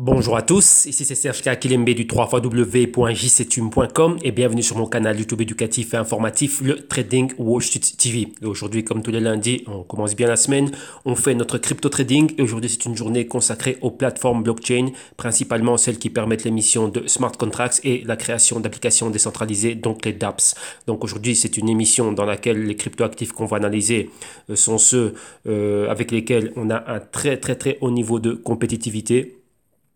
Bonjour à tous, ici c'est Serge Kilembe du 3xw.jctum.com et bienvenue sur mon canal YouTube éducatif et informatif, le Trading Wall Street TV. Et aujourd'hui, comme tous les lundis, on commence bien la semaine, on fait notre crypto trading et aujourd'hui c'est une journée consacrée aux plateformes blockchain, principalement celles qui permettent l'émission de smart contracts et la création d'applications décentralisées, donc les dApps. Donc aujourd'hui c'est une émission dans laquelle les cryptoactifs qu'on va analyser sont ceux avec lesquels on a un très haut niveau de compétitivité.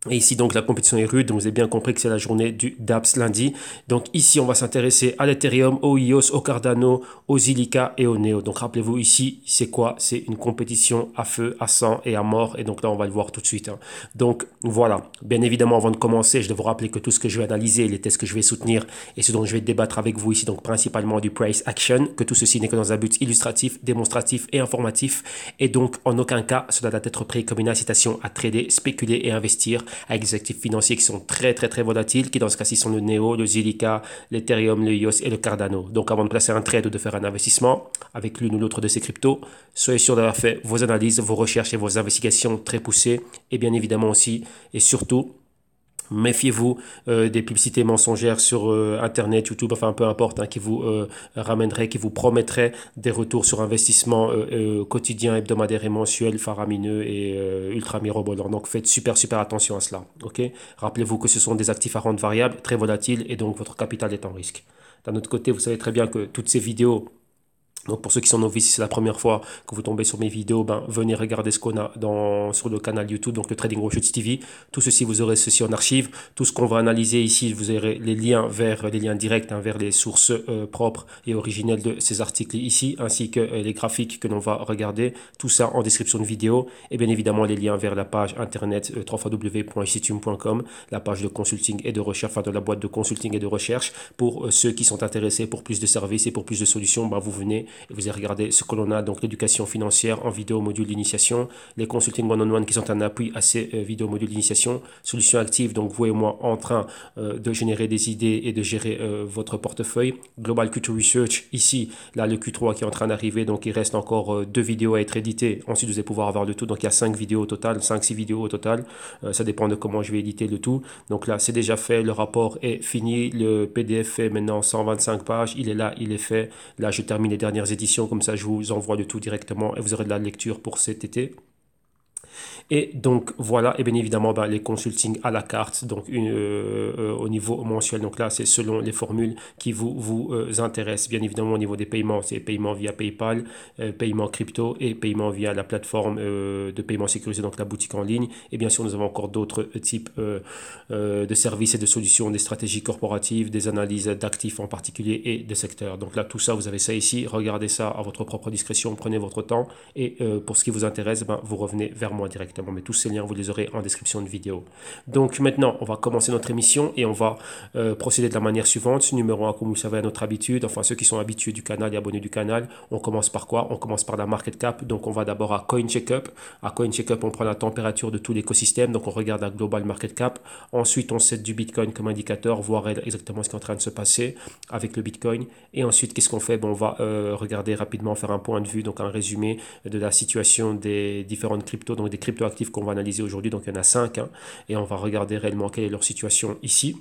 Et ici, donc, la compétition est rude. Donc, vous avez bien compris que c'est la journée du dApps lundi. Donc, ici, on va s'intéresser à l'Ethereum, au EOS, au Cardano, au Zilliqa et au Neo. Donc, rappelez-vous ici, c'est quoi? C'est une compétition à feu, à sang et à mort. Et donc, là, on va le voir tout de suite. Donc, voilà. Bien évidemment, avant de commencer, je dois vous rappeler que tout ce que je vais analyser, les tests que je vais soutenir et ce dont je vais débattre avec vous ici, donc, principalement du price action, que tout ceci n'est que dans un but illustratif, démonstratif et informatif. Et donc, en aucun cas, cela doit être pris comme une incitation à trader, spéculer et investir avec des actifs financiers qui sont très volatiles, qui dans ce cas-ci sont le Neo, le Zilliqa, l'Ethereum, le EOS et le Cardano. Donc avant de placer un trade ou de faire un investissement avec l'une ou l'autre de ces cryptos, soyez sûr d'avoir fait vos analyses, vos recherches et vos investigations très poussées et bien évidemment aussi et surtout méfiez-vous des publicités mensongères sur Internet, YouTube, enfin peu importe, qui vous ramèneraient, qui vous promettraient des retours sur investissement quotidien, hebdomadaire et mensuel, faramineux et ultra mirobolants. Donc faites super attention à cela. Ok. Rappelez-vous que ce sont des actifs à rente variable, très volatiles et donc votre capital est en risque. D'un autre côté, vous savez très bien que toutes ces vidéos, donc pour ceux qui sont novices, c'est la première fois que vous tombez sur mes vidéos, venez regarder ce qu'on a sur le canal YouTube, donc le Trading Wall Street TV. Tout ceci, vous aurez ceci en archive. Tout ce qu'on va analyser ici, vous aurez les liens directs vers les sources propres et originelles de ces articles ici, ainsi que les graphiques que l'on va regarder. Tout ça en description de vidéo. Et bien évidemment, les liens vers la page internet www.jctum.com, la page de consulting et de recherche, enfin de la boîte de consulting et de recherche. Pour ceux qui sont intéressés pour plus de services et pour plus de solutions, vous venez et vous allez regarder ce que l'on a, donc l'éducation financière en vidéo module d'initiation, les consulting one-on-one qui sont un appui à ces vidéos modules d'initiation, solutions actives, donc vous et moi en train de générer des idées et de gérer votre portefeuille, Global Q2 Research, ici, là le Q3 qui est en train d'arriver, donc il reste encore 2 vidéos à être éditées, ensuite vous allez pouvoir avoir le tout, donc il y a 5 vidéos au total, 5-6 vidéos au total, ça dépend de comment je vais éditer le tout, donc là c'est déjà fait, le rapport est fini, le PDF fait maintenant 125 pages, il est là, il est fait, là je termine les dernières éditions, comme ça je vous envoie le tout directement et vous aurez de la lecture pour cet été. Et donc voilà, et bien évidemment les consulting à la carte, donc au niveau mensuel. Donc là, c'est selon les formules qui vous intéressent. Bien évidemment, au niveau des paiements, c'est paiement via PayPal, paiement crypto et paiement via la plateforme de paiement sécurisé, donc la boutique en ligne. Et bien sûr, nous avons encore d'autres types de services et de solutions, des stratégies corporatives, des analyses d'actifs en particulier et de secteurs. Donc là, tout ça, vous avez ça ici. Regardez ça à votre propre discrétion, prenez votre temps. Et pour ce qui vous intéresse, vous revenez vers moi directement. Mais tous ces liens, vous les aurez en description de vidéo. Donc maintenant, on va commencer notre émission et on va procéder de la manière suivante. Numéro 1, comme vous le savez, à notre habitude, enfin ceux qui sont habitués du canal et abonnés du canal, on commence par quoi? On commence par la market cap. Donc on va d'abord à CoinCheckup. À CoinCheckup, on prend la température de tout l'écosystème. Donc on regarde la global market cap. Ensuite, on set du Bitcoin comme indicateur, voir exactement ce qui est en train de se passer avec le Bitcoin. Et ensuite, qu'est-ce qu'on fait? On va regarder rapidement, faire un point de vue, donc un résumé de la situation des différentes cryptos, donc des cryptoactifs qu'on va analyser aujourd'hui. Donc il y en a 5 et on va regarder réellement quelle est leur situation ici,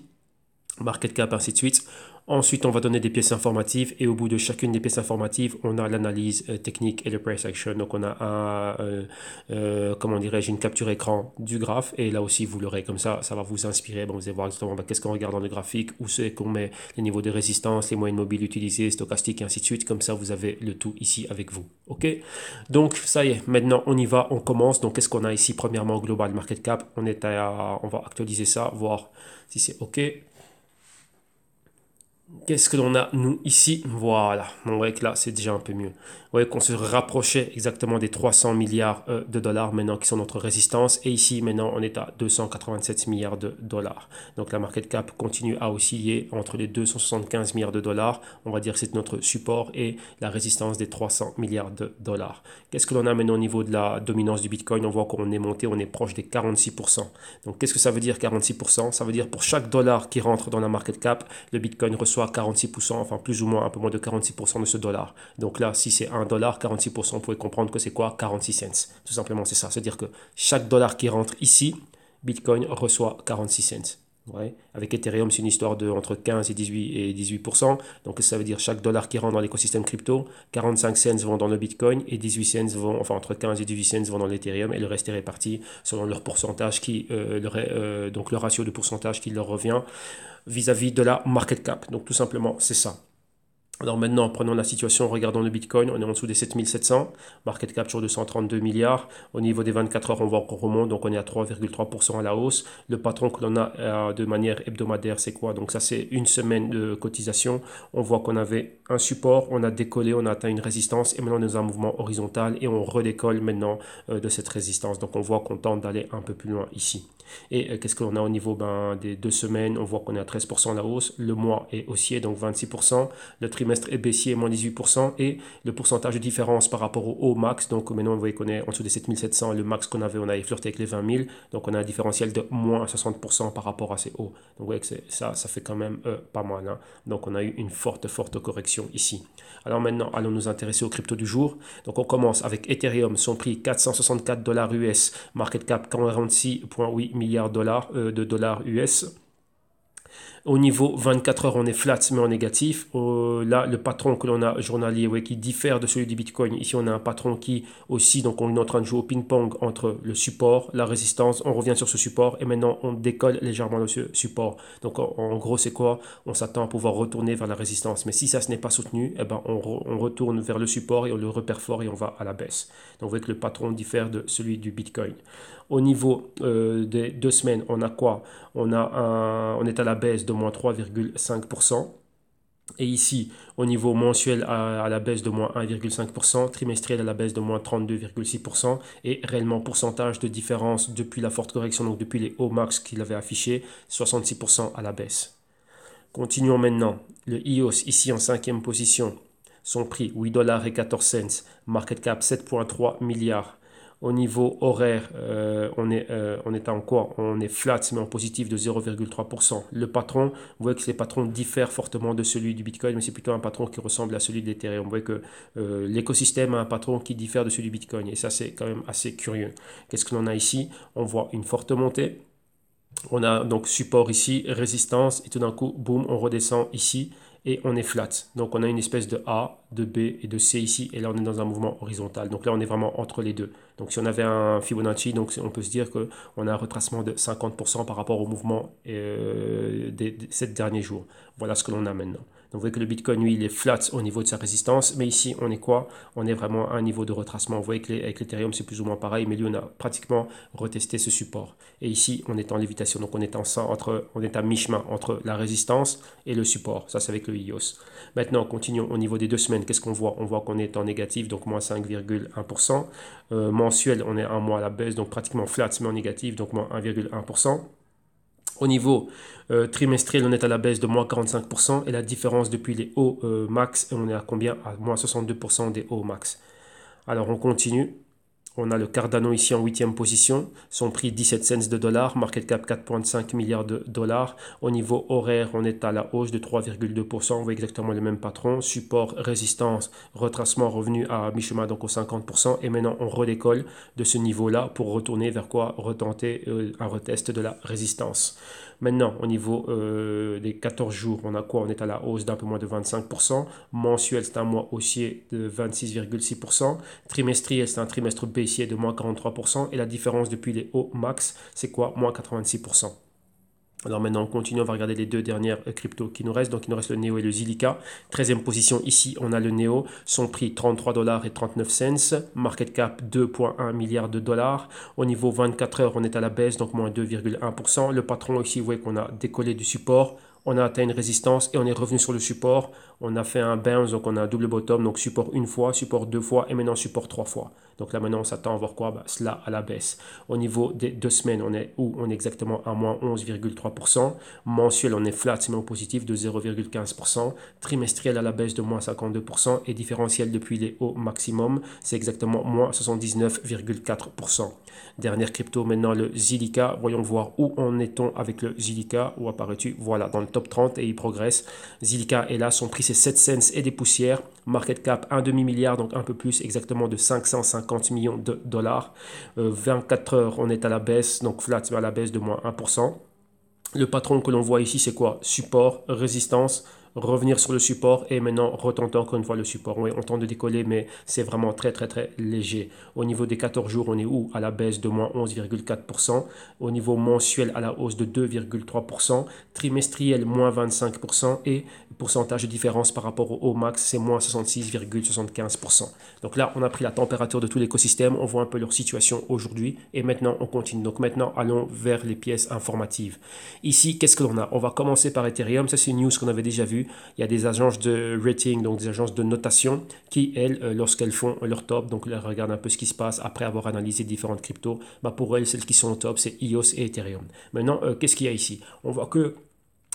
market cap, ainsi de suite. Ensuite, on va donner des pièces informatives et au bout de chacune des pièces informatives, on a l'analyse technique et le price action. Donc, on a comment dirais-je, une capture écran du graphe et là aussi, vous l'aurez comme ça va vous inspirer. Vous allez voir exactement qu'est-ce qu'on regarde dans le graphique, où c'est qu'on met les niveaux de résistance, les moyennes mobiles utilisées, stochastiques et ainsi de suite. Comme ça, vous avez le tout ici avec vous. OK? Donc, ça y est, maintenant, on y va, on commence. Donc, qu'est-ce qu'on a ici? Premièrement, Global Market Cap. On va actualiser ça, voir si c'est OK. Qu'est-ce que l'on a, nous, ici? Voilà. On voit que là, c'est déjà un peu mieux. Vous voyez qu'on se rapprochait exactement des 300 milliards de dollars maintenant qui sont notre résistance. Et ici, maintenant, on est à 287 milliards de dollars. Donc, la market cap continue à osciller entre les 275 milliards de dollars. On va dire que c'est notre support et la résistance des 300 milliards de dollars. Qu'est-ce que l'on a maintenant au niveau de la dominance du Bitcoin? On voit qu'on est monté, on est proche des 46%. Donc, qu'est-ce que ça veut dire 46%? Ça veut dire pour chaque dollar qui rentre dans la market cap, le Bitcoin reçoit 46%, enfin plus ou moins un peu moins de 46% de ce dollar. Donc là, si c'est 1 dollar, 46%, vous pouvez comprendre que c'est quoi? 46 cents. Tout simplement, c'est ça. C'est-à-dire que chaque dollar qui rentre ici, Bitcoin reçoit 46 cents. Ouais. Avec Ethereum, c'est une histoire de entre 15 et 18%. Donc, ça veut dire chaque dollar qui rentre dans l'écosystème crypto, 45 cents vont dans le Bitcoin et 18 cents vont, enfin entre 15 et 18 cents vont dans l'Ethereum et le reste est réparti selon leur pourcentage donc le ratio de pourcentage qui leur revient vis-à-vis de la market cap. Donc, tout simplement, c'est ça. Alors maintenant, prenons la situation, regardons le Bitcoin, on est en dessous des 7700, market cap sur 232 milliards. Au niveau des 24 heures, on voit qu'on remonte, donc on est à 3,3% à la hausse. Le patron que l'on a de manière hebdomadaire, c'est quoi? Donc ça, c'est une semaine de cotisation. On voit qu'on avait un support, on a décollé, on a atteint une résistance et maintenant on est dans un mouvement horizontal et on redécolle maintenant de cette résistance. Donc on voit qu'on tente d'aller un peu plus loin ici. Et qu'est-ce que l'on a au niveau des 2 semaines? On voit qu'on est à 13% à la hausse. Le mois est haussier, donc 26%. Le trimestre est baissier, moins 18%. Et le pourcentage de différence par rapport au haut max, donc maintenant vous voyez qu'on est en dessous des 7700. Le max qu'on avait, on avait flirté avec les 20 000. Donc on a un différentiel de moins 60% par rapport à ces hauts. Donc vous voyez que ça fait quand même pas mal. Hein. Donc on a eu une forte correction ici. Alors maintenant, allons nous intéresser aux cryptos du jour. Donc on commence avec Ethereum, son prix 464 $ US, market cap 46,8 milliards de dollars US. Au niveau 24 heures, on est flat mais en négatif. Là, le patron que l'on a journalier, ouais, qui diffère de celui du Bitcoin. Ici, on a un patron qui aussi, donc on est en train de jouer au ping-pong entre le support, la résistance. On revient sur ce support et maintenant on décolle légèrement de ce support. Donc en gros, c'est quoi? On s'attend à pouvoir retourner vers la résistance. Mais si ça, ce n'est pas soutenu, eh ben, on retourne vers le support et on le reperfore et on va à la baisse. Donc vous voyez que le patron diffère de celui du Bitcoin. Au niveau des 2 semaines, on a quoi? On est à la baisse de moins 3,5%. Et ici, au niveau mensuel, à la baisse de moins 1,5%, trimestriel à la baisse de moins 32,6%, et réellement pourcentage de différence depuis la forte correction, donc depuis les hauts max qu'il avait affichés, 66% à la baisse. Continuons maintenant. Le EOS, ici en 5e position, son prix 8 $ et 14 cents, market cap 7,3 milliards. Au niveau horaire, on est en quoi? On est flat, mais en positif de 0,3%. Le patron, vous voyez que les patrons diffèrent fortement de celui du Bitcoin, mais c'est plutôt un patron qui ressemble à celui de l'Ethereum. Vous voyez que l'écosystème a un patron qui diffère de celui du Bitcoin, et ça, c'est quand même assez curieux. Qu'est-ce que l'on a ici? On voit une forte montée. On a donc support ici, résistance, et tout d'un coup, boum, on redescend ici et on est flat. Donc on a une espèce de A, de B et de C ici, et là on est dans un mouvement horizontal. Donc là on est vraiment entre les deux. Donc si on avait un Fibonacci, donc on peut se dire qu'on a un retracement de 50% par rapport au mouvement des 7 derniers jours. Voilà ce que l'on a maintenant. Donc vous voyez que le Bitcoin, lui, il est flat au niveau de sa résistance, mais ici, on est quoi? On est vraiment à un niveau de retracement. Vous voyez qu'avec l'Ethereum, c'est plus ou moins pareil, mais lui, on a pratiquement retesté ce support. Et ici, on est en lévitation, donc on est à mi-chemin entre la résistance et le support. Ça, c'est avec le EOS. Maintenant, continuons au niveau des 2 semaines. Qu'est-ce qu'on voit? On voit qu'on est en négatif, donc moins 5,1%. Mensuel, on est un mois à la baisse, donc pratiquement flat, mais en négatif, donc moins 1,1%. Au niveau trimestriel, on est à la baisse de moins 45% et la différence depuis les hauts max, on est à combien? À moins 62% des hauts max. Alors on continue. On a le Cardano ici en 8e position, son prix 17 cents de dollars, market cap 4,5 milliards de dollars. Au niveau horaire, on est à la hausse de 3,2%, on voit exactement le même patron, support, résistance, retracement revenu à mi-chemin, donc au 50%, et maintenant on redécolle de ce niveau-là pour retourner vers quoi? Retenter un retest de la résistance. Maintenant, au niveau des 14 jours, on a quoi? On est à la hausse d'un peu moins de 25%, mensuel c'est un mois haussier de 26,6%, trimestriel c'est un trimestre baissier de moins 43%, et la différence depuis les hauts max, c'est quoi? Moins 86%. Alors maintenant, on continue, on va regarder les 2 dernières cryptos qui nous restent. Donc il nous reste le Neo et le Zilliqa. 13e position ici, on a le Neo, son prix 33 $ et 39 cents, market cap 2,1 milliards de dollars. Au niveau 24 heures, on est à la baisse, donc moins 2,1%. Le patron ici, vous voyez qu'on a décollé du support. On a atteint une résistance et on est revenu sur le support. On a fait un bounce, donc on a un double bottom, donc support une fois, support 2 fois et maintenant support 3 fois. Donc là maintenant on s'attend à voir quoi? Cela à la baisse. Au niveau des 2 semaines, on est où? On est exactement à moins 11,3%. Mensuel, on est flat, mais en positif de 0,15%. Trimestriel à la baisse de moins 52% et différentiel depuis les hauts maximum, c'est exactement moins 79,4%. Dernière crypto maintenant, le Zilliqa. Voyons voir où en est-on avec le Zilliqa. Où apparaît-tu? Voilà, dans le top 30 et il progresse. Zilliqa est là, son prix c'est 7 cents et des poussières. Market cap un demi-milliard, donc un peu plus exactement de 550 millions de dollars. 24 heures, on est à la baisse, donc flat à la baisse de moins 1%. Le patron que l'on voit ici, c'est quoi? Support, résistance, revenir sur le support et maintenant retenter encore une fois le support. Oui, on tente de décoller, mais c'est vraiment très très très léger. Au niveau des 14 jours, on est où? À la baisse de moins 11,4%. Au niveau mensuel, à la hausse de 2,3%. Trimestriel, moins 25%. Et pourcentage de différence par rapport au max, c'est moins 66,75%. Donc là, on a pris la température de tout l'écosystème. On voit un peu leur situation aujourd'hui. Et maintenant, on continue. Donc maintenant, allons vers les pièces informatives. Ici, qu'est-ce que l'on a? On va commencer par Ethereum. Ça, c'est une news qu'on avait déjà vue. Il y a des agences de rating, donc des agences de notation, qui, elles, lorsqu'elles font leur top, donc elles regardent un peu ce qui se passe après avoir analysé différentes cryptos, bah pour elles, celles qui sont au top, c'est EOS et Ethereum. Maintenant, qu'est-ce qu'il y a ici? On voit que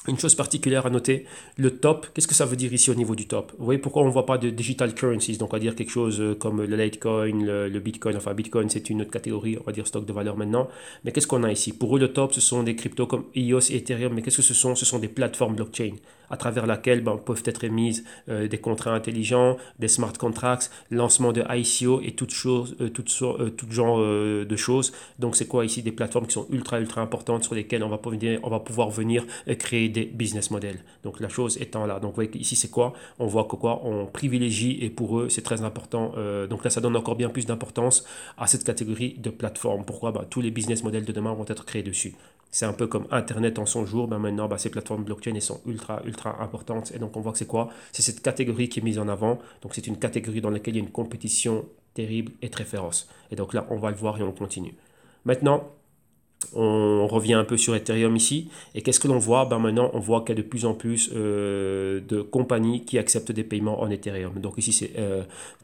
une chose particulière à noter, le top, qu'est-ce que ça veut dire ici au niveau du top? Vous voyez pourquoi on ne voit pas de digital currencies, donc on va dire quelque chose comme le Litecoin, le Bitcoin, enfin Bitcoin c'est une autre catégorie, on va dire stock de valeur maintenant, mais qu'est-ce qu'on a ici? Pour eux le top ce sont des cryptos comme EOS et Ethereum, mais qu'est-ce que ce sont? Ce sont des plateformes blockchain à travers laquelle peuvent être émises des contrats intelligents, des smart contracts, lancement de ICO et tout genre de choses. Donc c'est quoi ici? Des plateformes qui sont ultra importantes sur lesquelles on va pouvoir venir créer des business models. Donc la chose étant là. Donc vous voyez ici c'est quoi? On voit que quoi? On privilégie et pour eux c'est très important. Donc là ça donne encore bien plus d'importance à cette catégorie de plateformes. Pourquoi? Tous les business models de demain vont être créés dessus. C'est un peu comme Internet en son jour. Maintenant, ces plateformes blockchain elles sont ultra importantes. Et donc, on voit que c'est quoi? C'est cette catégorie qui est mise en avant. Donc, c'est une catégorie dans laquelle il y a une compétition terrible et très féroce. Et donc là, on va le voir et on continue. Maintenant, on revient un peu sur Ethereum ici. Et qu'est-ce que l'on voit? Maintenant, on voit qu'il y a de plus en plus de compagnies qui acceptent des paiements en Ethereum. Donc ici, c'est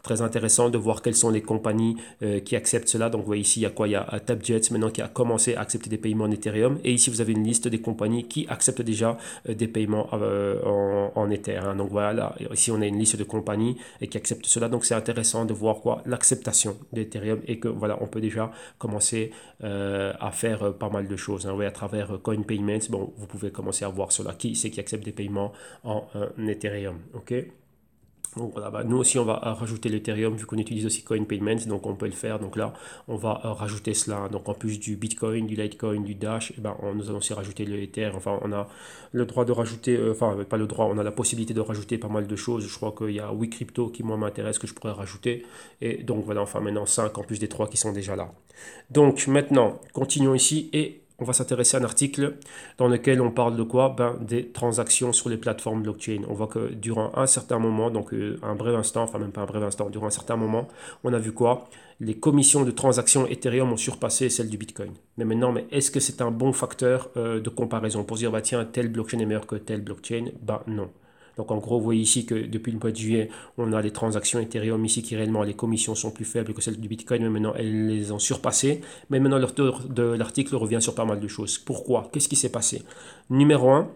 très intéressant de voir quelles sont les compagnies qui acceptent cela. Donc vous voyez ici, il y a quoi? Il y a TapJet maintenant qui a commencé à accepter des paiements en Ethereum. Et ici, vous avez une liste des compagnies qui acceptent déjà des paiements en Ether. Donc voilà, ici, on a une liste de compagnies qui acceptent cela. Donc c'est intéressant de voir quoi? L'acceptation d'Ethereum et que voilà, on peut déjà commencer à faire pas mal de choses. Oui, à travers Coin Payments, vous pouvez commencer à voir cela. Qui c'est qui accepte des paiements en Ethereum? Ok. Donc voilà, nous aussi on va rajouter l'Ethereum vu qu'on utilise aussi Coin Payments, donc on peut le faire. Donc là, on va rajouter cela. Donc en plus du Bitcoin, du Litecoin, du Dash, nous allons aussi rajouter l'Ether. Enfin, on a le droit de rajouter, pas le droit, on a la possibilité de rajouter pas mal de choses. Je crois qu'il y a WeCrypto qui moi m'intéresse que je pourrais rajouter. Et donc voilà, enfin maintenant 5 en plus des 3 qui sont déjà là. Donc maintenant, continuons ici et on va s'intéresser à un article dans lequel on parle de quoi? Des transactions sur les plateformes blockchain. On voit que durant un certain moment, donc un bref instant, enfin même pas un bref instant, durant un certain moment, on a vu quoi? Les commissions de transactions Ethereum ont surpassé celles du Bitcoin. Mais maintenant, est-ce que c'est un bon facteur de comparaison pour se dire, tiens, telle blockchain est meilleure que telle blockchain? Non. Donc en gros, vous voyez ici que depuis le mois de juillet, on a les transactions Ethereum ici qui réellement les commissions sont plus faibles que celles du Bitcoin, mais maintenant elles les ont surpassées. Mais maintenant l'auteur de l'article revient sur pas mal de choses. Pourquoi? Qu'est-ce qui s'est passé? Numéro 1,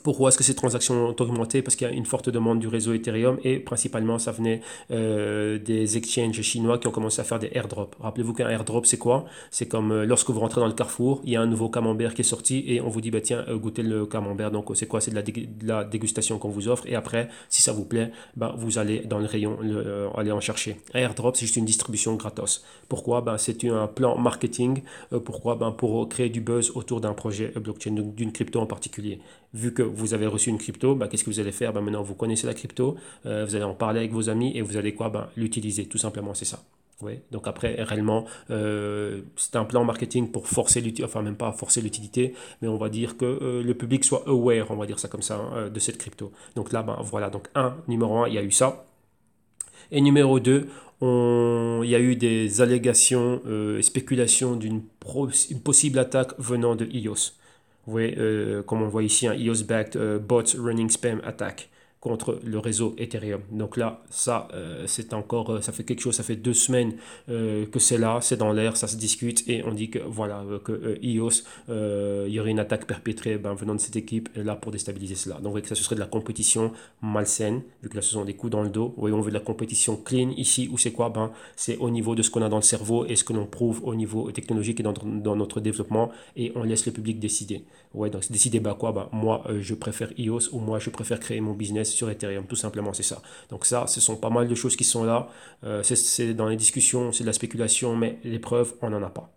pourquoi est-ce que ces transactions ont augmenté? Parce qu'il y a une forte demande du réseau Ethereum et principalement ça venait des exchanges chinois qui ont commencé à faire des airdrops. Rappelez-vous qu'un airdrop c'est quoi? C'est comme lorsque vous rentrez dans le Carrefour, il y a un nouveau camembert qui est sorti et on vous dit tiens goûtez le camembert. Donc c'est quoi? C'est de la dégustation qu'on vous offre et après si ça vous plaît, vous allez dans le rayon aller en chercher. Un airdrop c'est juste une distribution gratos. Pourquoi? C'est un plan marketing. Pourquoi? Pour créer du buzz autour d'un projet blockchain, d'une crypto en particulier. Vu que vous avez reçu une crypto, qu'est-ce que vous allez faire? Maintenant, vous connaissez la crypto, vous allez en parler avec vos amis et vous allez quoi? L'utiliser, tout simplement, c'est ça. Ouais. Donc après, réellement, c'est un plan marketing pour forcer l'utilité, enfin même pas forcer l'utilité, mais on va dire que le public soit aware, on va dire ça comme ça, de cette crypto. Donc là, voilà, donc numéro 1, il y a eu ça. Et numéro 2, il y a eu des allégations et spéculations d'une possible attaque venant de EOS. Vous voyez, comme on voit ici, un EOS-backed bot running spam attack. contre le réseau Ethereum. Donc là, ça, c'est encore, ça fait quelque chose, ça fait 2 semaines que c'est là, c'est dans l'air, ça se discute et on dit que voilà, que EOS, il y aurait une attaque perpétrée venant de cette équipe là pour déstabiliser cela. Donc que ça, ce serait de la compétition malsaine, vu que là, ce sont des coups dans le dos. Oui, on veut de la compétition clean ici, où c'est quoi? C'est au niveau de ce qu'on a dans le cerveau et ce que l'on prouve au niveau technologique et dans notre développement et on laisse le public décider. Ouais, donc décider quoi? Moi, je préfère EOS ou moi, je préfère créer mon business sur Ethereum, tout simplement, c'est ça. Donc ça, ce sont pas mal de choses qui sont là. C'est dans les discussions, c'est de la spéculation, mais les preuves, on n'en a pas.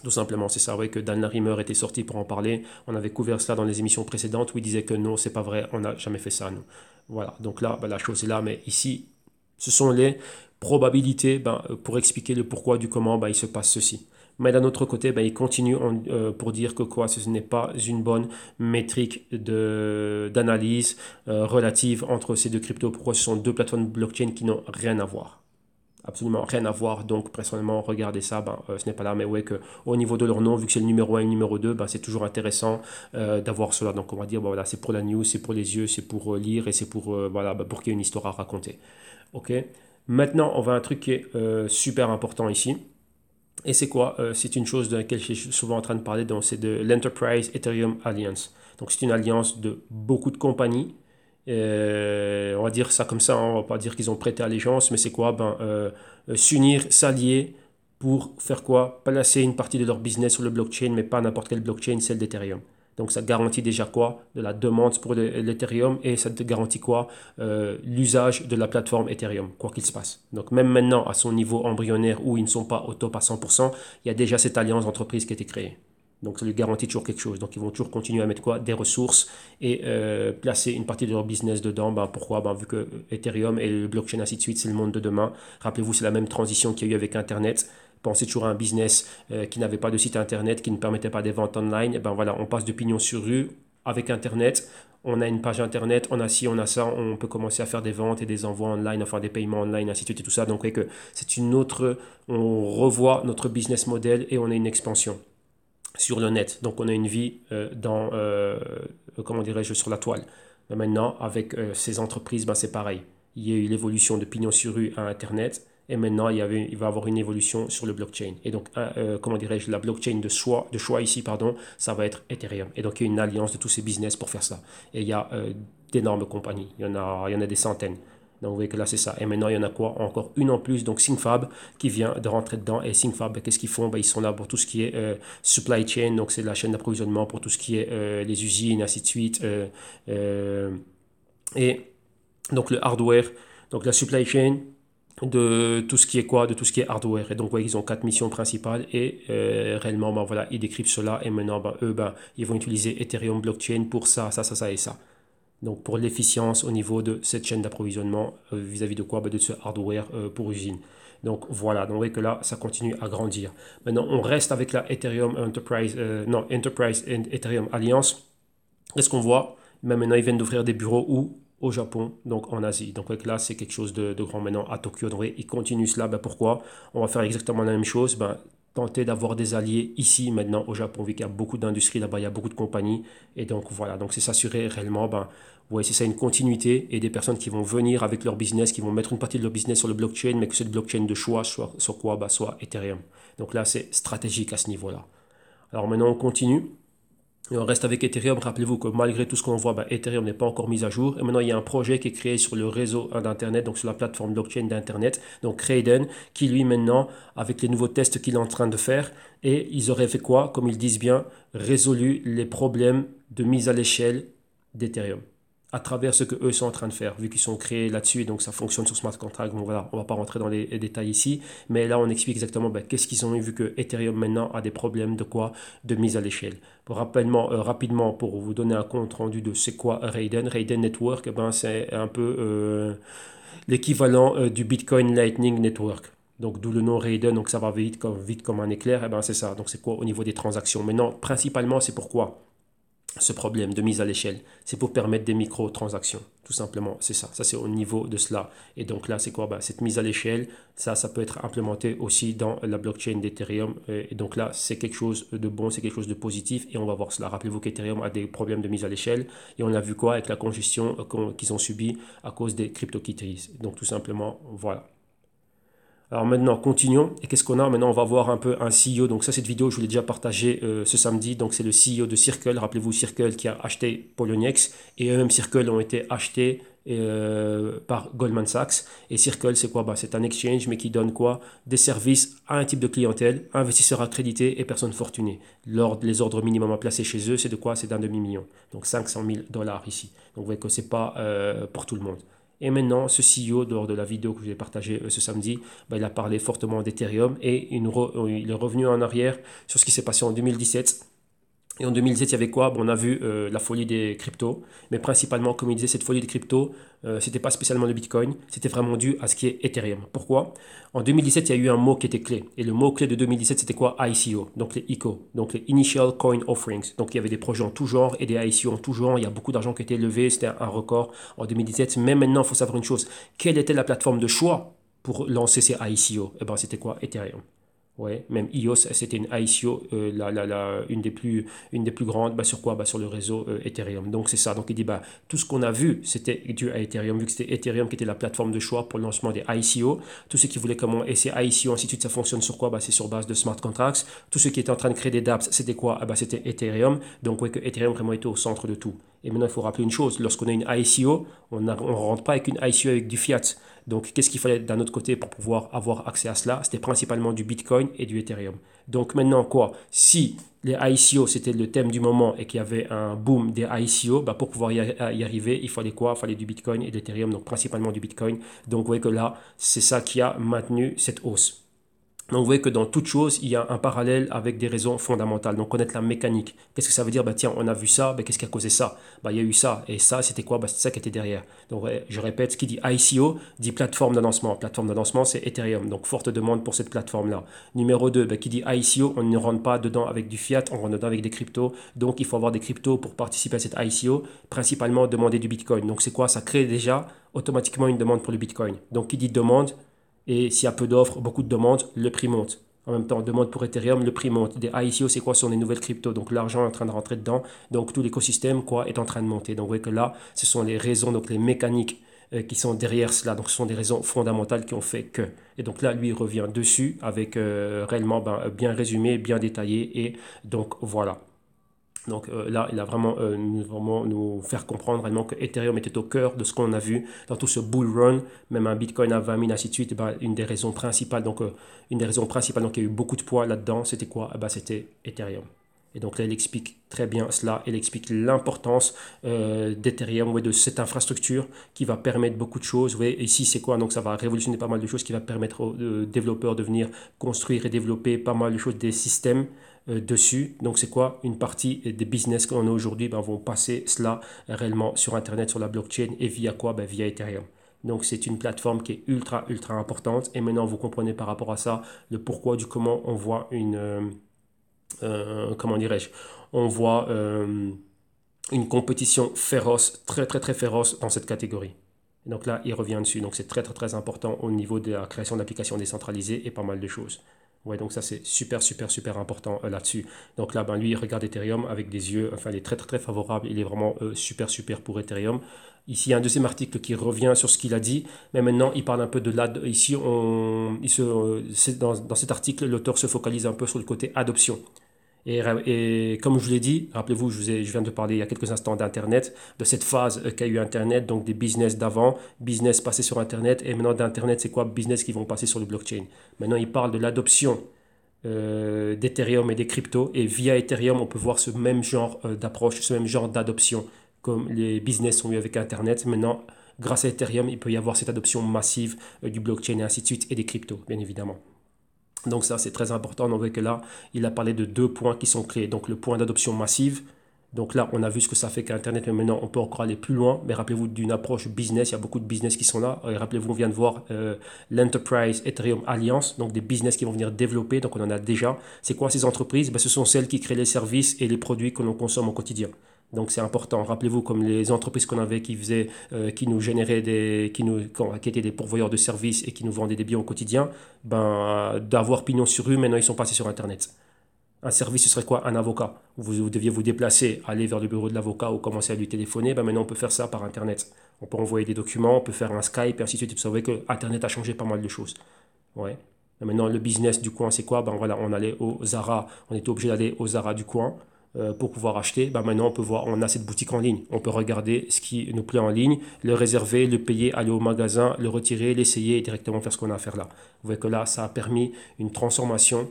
Tout simplement, c'est ça. Ouais, que Dan Larimer était sorti pour en parler. On avait couvert cela dans les émissions précédentes où il disait que non, c'est pas vrai, on n'a jamais fait ça, nous. Voilà, donc là, la chose est là, mais ici, ce sont les probabilités pour expliquer le pourquoi du comment il se passe ceci. Mais d'un autre côté, il continue pour dire que quoi, ce n'est pas une bonne métrique d'analyse relative entre ces deux cryptos. Pourquoi ce sont deux plateformes blockchain qui n'ont rien à voir. Absolument rien à voir, donc personnellement, regardez ça, ce n'est pas là, mais ouais, que au niveau de leur nom, vu que c'est le numéro 1 et le numéro 2, c'est toujours intéressant d'avoir cela. Donc on va dire, voilà, c'est pour la news, c'est pour les yeux, c'est pour lire et c'est pour, voilà, pour qu'il y ait une histoire à raconter. Ok. Maintenant, on va à un truc qui est super important ici. Et c'est quoi? C'est une chose de laquelle je suis souvent en train de parler, donc c'est de l'Enterprise Ethereum Alliance. Donc c'est une alliance de beaucoup de compagnies. On va dire ça comme ça, hein, on va pas dire qu'ils ont prêté allégeance, mais c'est quoi? S'unir, s'allier pour faire quoi? Placer une partie de leur business sur le blockchain, mais pas n'importe quelle blockchain, celle d'Ethereum. Donc ça garantit déjà quoi? De la demande pour l'Ethereum et ça te garantit quoi? L'usage de la plateforme Ethereum, quoi qu'il se passe. Donc même maintenant, à son niveau embryonnaire où ils ne sont pas au top à 100%, il y a déjà cette alliance d'entreprise qui a été créée. Donc ça lui garantit toujours quelque chose. Donc ils vont toujours continuer à mettre quoi? Des ressources et placer une partie de leur business dedans. Pourquoi? Vu que Ethereum et le blockchain ainsi de suite, c'est le monde de demain. Rappelez-vous, c'est la même transition qu'il y a eu avec Internet. Pensez toujours à un business qui n'avait pas de site Internet, qui ne permettait pas des ventes online. Et voilà, on passe de pignon sur rue avec Internet. On a une page Internet, on a ci, on a ça, on peut commencer à faire des ventes et des envois online, enfin des paiements online, ainsi de suite et tout ça. Donc que c'est une autre, on revoit notre business model et on a une expansion sur le net. Donc on a une vie comment dirais-je, sur la toile. Mais maintenant, avec ces entreprises, c'est pareil. Il y a eu l'évolution de pignon sur rue à Internet. Et maintenant, il va y avoir une évolution sur le blockchain. Et donc, comment dirais-je, la blockchain de choix ici, pardon, ça va être Ethereum. Et donc, il y a une alliance de tous ces business pour faire ça. Et il y a d'énormes compagnies. Il y en a des centaines. Donc, vous voyez que là, c'est ça. Et maintenant, il y en a quoi? Encore une en plus. Donc, Syncfab qui vient de rentrer dedans. Et Syncfab, qu'est-ce qu'ils font? Ils sont là pour tout ce qui est supply chain. Donc, c'est la chaîne d'approvisionnement pour tout ce qui est les usines, ainsi de suite. Et donc, le hardware. Donc, la supply chain de tout ce qui est quoi, de tout ce qui est hardware. Et donc, ouais, ils ont 4 missions principales et réellement, voilà, ils décryptent cela et maintenant, eux, ils vont utiliser Ethereum blockchain pour ça, ça, ça, ça et ça. Donc, pour l'efficience au niveau de cette chaîne d'approvisionnement vis-à-vis de quoi, de ce hardware pour usine. Donc, voilà, donc, vous voyez que là, ça continue à grandir. Maintenant, on reste avec la Ethereum Enterprise, Enterprise and Ethereum Alliance. Qu'est-ce qu'on voit? Même maintenant, ils viennent d'ouvrir des bureaux où? Au Japon, donc en Asie. Donc là, c'est quelque chose de grand maintenant à Tokyo. Donc ils continuent cela. Pourquoi? On va faire exactement la même chose. Tenter d'avoir des alliés ici maintenant au Japon, vu qu'il y a beaucoup d'industries là-bas, il y a beaucoup de compagnies. Et donc voilà, donc c'est s'assurer réellement, ouais, c'est ça une continuité et des personnes qui vont venir avec leur business, qui vont mettre une partie de leur business sur le blockchain, mais que cette blockchain de choix soit quoi? Soit Ethereum. Donc là, c'est stratégique à ce niveau-là. Alors maintenant, on continue. Et on reste avec Ethereum. Rappelez-vous que malgré tout ce qu'on voit, Ethereum n'est pas encore mis à jour. Et maintenant, il y a un projet qui est créé sur le réseau d'Internet, donc sur la plateforme blockchain d'Internet, donc Raiden, qui lui maintenant, avec les nouveaux tests qu'il est en train de faire, et ils auraient fait quoi? Comme ils disent bien, résolu les problèmes de mise à l'échelle d'Ethereum à travers ce que eux sont en train de faire, vu qu'ils sont créés là-dessus, et donc ça fonctionne sur smart contract. Donc voilà, on va pas rentrer dans les détails ici, mais là on explique exactement qu'est-ce qu'ils ont eu, vu que Ethereum maintenant a des problèmes de quoi? De mise à l'échelle. Rapidement, pour vous donner un compte rendu de c'est quoi Raiden Network, c'est un peu l'équivalent du Bitcoin Lightning Network. Donc d'où le nom Raiden, donc ça va vite comme un éclair, c'est ça. Donc c'est quoi au niveau des transactions? Maintenant, principalement, c'est pourquoi? ce problème de mise à l'échelle. C'est pour permettre des micro-transactions, tout simplement. C'est ça. Ça, c'est au niveau de cela. Et donc là, c'est quoi? Cette mise à l'échelle, ça peut être implémenté aussi dans la blockchain d'Ethereum. Et donc là, c'est quelque chose de bon, c'est quelque chose de positif. Et on va voir cela. Rappelez-vous qu'Ethereum a des problèmes de mise à l'échelle. Et on a vu quoi avec la congestion qu'ils ont subi à cause des CryptoKitties. Donc tout simplement, voilà. Alors maintenant, continuons. Et qu'est-ce qu'on a? Maintenant, on va voir un peu un CEO. Donc ça, cette vidéo, je vous l'ai déjà partagée ce samedi. Donc c'est le CEO de Circle. Rappelez-vous, Circle qui a acheté Poloniex. Et eux-mêmes, Circle ont été achetés par Goldman Sachs. Et Circle, c'est quoi? C'est un exchange, mais qui donne quoi? Des services à un type de clientèle, investisseurs accrédités et personnes fortunées. Les ordres minimums à placer chez eux, c'est de quoi? C'est d'un demi-million. Donc 500 000 dollars ici. Donc vous voyez que ce n'est pas pour tout le monde. Et maintenant, ce CEO, lors de la vidéo que je vous ai partagée ce samedi, il a parlé fortement d'Ethereum et il est revenu en arrière sur ce qui s'est passé en 2017. Et en 2017, il y avait quoi? On a vu la folie des cryptos, mais principalement, comme il disait, cette folie des cryptos, c'était pas spécialement le Bitcoin, c'était vraiment dû à ce qui est Ethereum. Pourquoi? En 2017, il y a eu un mot qui était clé. Et le mot clé de 2017, c'était quoi? ICO, donc les ICO, donc les Initial Coin Offerings. Donc il y avait des projets en tout genre et des ICO en tout genre. Il y a beaucoup d'argent qui a été levé, c'était un record en 2017. Mais maintenant, il faut savoir une chose. Quelle était la plateforme de choix pour lancer ces ICO? Eh ben, c'était quoi? Ethereum. Ouais, même EOS, c'était une ICO, une des plus grandes, sur quoi? Sur le réseau Ethereum. Donc c'est ça. Donc il dit, tout ce qu'on a vu, c'était dû à Ethereum, vu que c'était Ethereum qui était la plateforme de choix pour le lancement des ICO. Tous ceux qui voulaient comment, et ces ICO, ainsi de suite, ça fonctionne sur quoi? C'est sur base de smart contracts. Tous ceux qui étaient en train de créer des dApps, c'était quoi? C'était Ethereum. Donc ouais, que Ethereum vraiment était au centre de tout. Et maintenant, il faut rappeler une chose, lorsqu'on a une ICO, on ne rentre pas avec une ICO avec du fiat. Donc, qu'est-ce qu'il fallait d'un autre côté pour pouvoir avoir accès à cela? C'était principalement du Bitcoin et du Ethereum. Donc maintenant, quoi? Si les ICO, c'était le thème du moment et qu'il y avait un boom des ICO, pour pouvoir y arriver, il fallait quoi? Il fallait du Bitcoin et de l'Ethereum, donc principalement du Bitcoin. Donc, vous voyez que là, c'est ça qui a maintenu cette hausse. Donc vous voyez que dans toute chose, il y a un parallèle avec des raisons fondamentales. Donc connaître la mécanique. Qu'est-ce que ça veut dire? Tiens, on a vu ça, qu'est-ce qui a causé ça? Il y a eu ça. Et ça, c'était quoi? C'est ça qui était derrière. Donc ouais, je répète, ce qui dit ICO dit plateforme de lancement. Plateforme de lancement, c'est Ethereum. Donc forte demande pour cette plateforme-là. Numéro 2, qui dit ICO, on ne rentre pas dedans avec du fiat, on rentre dedans avec des cryptos. Donc il faut avoir des cryptos pour participer à cette ICO. Principalement demander du Bitcoin. Donc c'est quoi? Ça crée déjà automatiquement une demande pour le Bitcoin. Donc qui dit demande, et s'il y a peu d'offres, beaucoup de demandes, le prix monte. En même temps, demande pour Ethereum, le prix monte. Des ICO, c'est quoi? Ce sont des nouvelles cryptos. Donc l'argent est en train de rentrer dedans. Donc tout l'écosystème est en train de monter. Donc vous voyez que là, ce sont les raisons, donc les mécaniques qui sont derrière cela. Donc ce sont des raisons fondamentales qui ont fait que. Et donc là, lui, il revient dessus avec réellement bien résumé, bien détaillé. Et donc voilà. Donc là, il a vraiment, nous faire comprendre réellement que Ethereum était au cœur de ce qu'on a vu dans tout ce bull run, même un Bitcoin à 20 000, ainsi de suite. Une des raisons principales, donc il y a eu beaucoup de poids là-dedans, c'était quoi? C'était Ethereum. Et donc là, il explique très bien cela. Il explique l'importance d'Ethereum, de cette infrastructure qui va permettre beaucoup de choses. Vous voyez, ici, c'est quoi? Donc ça va révolutionner pas mal de choses, qui va permettre aux développeurs de venir construire et développer pas mal de choses, des systèmes dessus. Donc c'est quoi? Une partie des business qu'on a aujourd'hui vont passer cela réellement sur Internet, sur la blockchain, et via quoi? Via Ethereum. Donc c'est une plateforme qui est ultra importante. Et maintenant, vous comprenez par rapport à ça le pourquoi du comment on voit comment dirais-je, on voit une compétition féroce, très féroce dans cette catégorie. Et donc là, il revient dessus. Donc c'est très important au niveau de la création d'applications décentralisées et pas mal de choses. Ouais, donc ça c'est super important là-dessus. Donc là, lui, il regarde Ethereum avec des yeux, enfin, il est très favorable. Il est vraiment super pour Ethereum. Ici, il y a un deuxième article qui revient sur ce qu'il a dit, mais maintenant, il parle un peu de ici, dans cet article, l'auteur se focalise un peu sur le côté adoption. Et comme je vous l'ai dit, rappelez-vous, je viens de parler il y a quelques instants d'Internet, de cette phase qu'a eu Internet, donc des business d'avant, business passé sur Internet, et maintenant d'Internet, c'est quoi? Business qui vont passer sur le blockchain. Maintenant, il parle de l'adoption d'Ethereum et des cryptos, et via Ethereum, on peut voir ce même genre d'approche, ce même genre d'adoption, comme les business ont eu avec Internet. Maintenant, grâce à Ethereum, il peut y avoir cette adoption massive du blockchain et ainsi de suite, et des cryptos, bien évidemment. Donc ça, c'est très important. On voit que là, il a parlé de 2 points qui sont clés. Donc le point d'adoption massive. Donc là, on a vu ce que ça fait qu'Internet, mais maintenant, on peut encore aller plus loin. Mais rappelez-vous d'une approche business, il y a beaucoup de business qui sont là. Et rappelez-vous, on vient de voir l'Enterprise Ethereum Alliance, donc des business qui vont venir développer. Donc on en a déjà. C'est quoi ces entreprises? Ce sont celles qui créent les services et les produits que l'on consomme au quotidien. Donc c'est important. Rappelez-vous, comme les entreprises qu'on avait qui nous généraient qui étaient des pourvoyeurs de services et qui nous vendaient des biens au quotidien, ben, d'avoir pignon sur rue, maintenant ils sont passés sur Internet. Un service, ce serait quoi? Un avocat. Vous deviez vous déplacer, aller vers le bureau de l'avocat ou commencer à lui téléphoner. Ben maintenant, on peut faire ça par Internet. On peut envoyer des documents, on peut faire un Skype et ainsi de suite. Vous savez que Internet a changé pas mal de choses. Ouais. Et maintenant, le business du coin, c'est quoi? Ben voilà, on allait au Zara. On était obligé d'aller au Zara du coin pour pouvoir acheter. Ben maintenant, on peut voir, on a cette boutique en ligne. On peut regarder ce qui nous plaît en ligne, le réserver, le payer, aller au magasin, le retirer, l'essayer et directement faire ce qu'on a à faire là. Vous voyez que là, ça a permis une transformation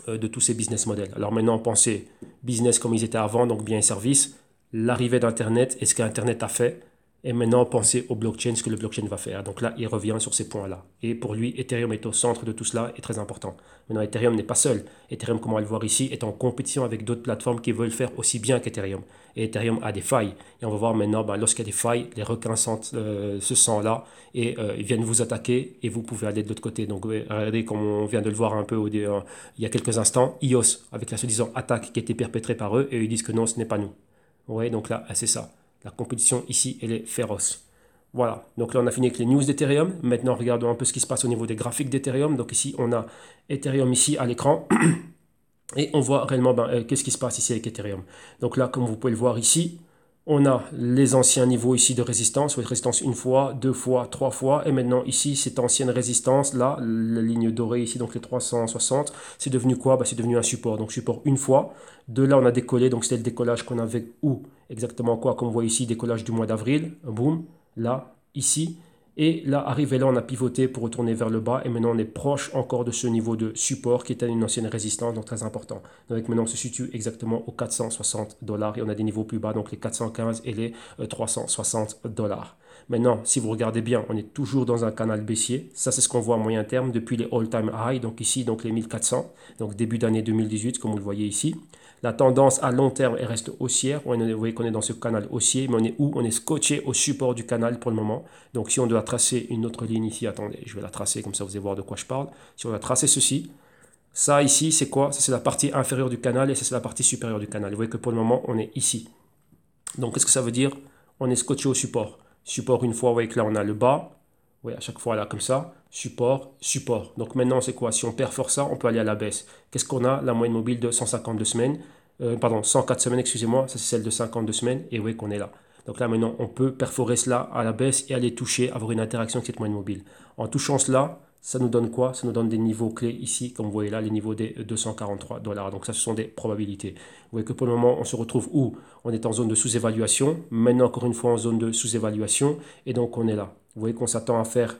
de tous ces business models. Alors maintenant, pensez business comme ils étaient avant, donc biens et services, l'arrivée d'Internet et ce qu'Internet a fait, et maintenant pensez au blockchain, ce que le blockchain va faire. Donc là, il revient sur ces points-là. Et pour lui, Ethereum est au centre de tout cela et très important. Maintenant, Ethereum n'est pas seul. Ethereum, comme on va le voir ici, est en compétition avec d'autres plateformes qui veulent faire aussi bien qu'Ethereum. Et Ethereum a des failles. Et on va voir maintenant, ben, lorsqu'il y a des failles, les requins se sentent là et ils viennent vous attaquer et vous pouvez aller de l'autre côté. Donc regardez comme on vient de le voir un peu il y a quelques instants, EOS, avec la soi-disant attaque qui a été perpétrée par eux et ils disent que non, ce n'est pas nous. Ouais, donc là, c'est ça. La compétition ici, elle est féroce. Voilà, donc là on a fini avec les news d'Ethereum. Maintenant regardons un peu ce qui se passe au niveau des graphiques d'Ethereum. Donc ici on a Ethereum ici à l'écran. Et on voit réellement qu'est-ce qui se passe ici avec Ethereum. Donc là, comme vous pouvez le voir ici, on a les anciens niveaux ici de résistance, résistance une fois, deux fois, trois fois. Et maintenant ici, cette ancienne résistance, là, la ligne dorée ici, donc les 360, c'est devenu quoi? C'est devenu un support. Donc support une fois. De là, on a décollé. Donc c'était le décollage qu'on avait où? Exactement quoi? Comme on voit ici, décollage du mois d'avril. Boum. Là, ici. Et là, arrivé là, on a pivoté pour retourner vers le bas. Et maintenant, on est proche encore de ce niveau de support qui était une ancienne résistance, donc très important. Donc maintenant, on se situe exactement aux 460 dollars et on a des niveaux plus bas, donc les 415 et les 360 dollars. Maintenant, si vous regardez bien, on est toujours dans un canal baissier. Ça, c'est ce qu'on voit à moyen terme depuis les all-time high. Donc ici, donc les 1400, donc début d'année 2018, comme vous le voyez ici. La tendance à long terme, elle reste haussière. Vous voyez qu'on est dans ce canal haussier, mais on est où? On est scotché au support du canal pour le moment. Donc si on doit tracer une autre ligne ici, attendez, je vais la tracer comme ça vous allez voir de quoi je parle. Si on doit tracer ceci, ça ici, c'est quoi? Ça, c'est la partie inférieure du canal et ça, c'est la partie supérieure du canal. Vous voyez que pour le moment, on est ici. Donc qu'est-ce que ça veut dire? On est scotché au support. Support une fois, vous voyez que là, on a le bas. Oui, à chaque fois là comme ça, support, support. Donc maintenant c'est quoi? Si on perfore ça, on peut aller à la baisse. Qu'est-ce qu'on a? La moyenne mobile de 152 semaines, pardon, 104 semaines, excusez-moi, ça c'est celle de 52 semaines, et vous voyez qu'on est là. Donc là maintenant on peut perforer cela à la baisse et aller toucher, avoir une interaction avec cette moyenne mobile. En touchant cela, ça nous donne quoi? Ça nous donne des niveaux clés ici, comme vous voyez là, les niveaux des 243 dollars. Donc ça, ce sont des probabilités. Vous voyez que pour le moment, on se retrouve où? On est en zone de sous-évaluation. Maintenant, encore une fois, en zone de sous-évaluation. Et donc, on est là. Vous voyez qu'on s'attend à faire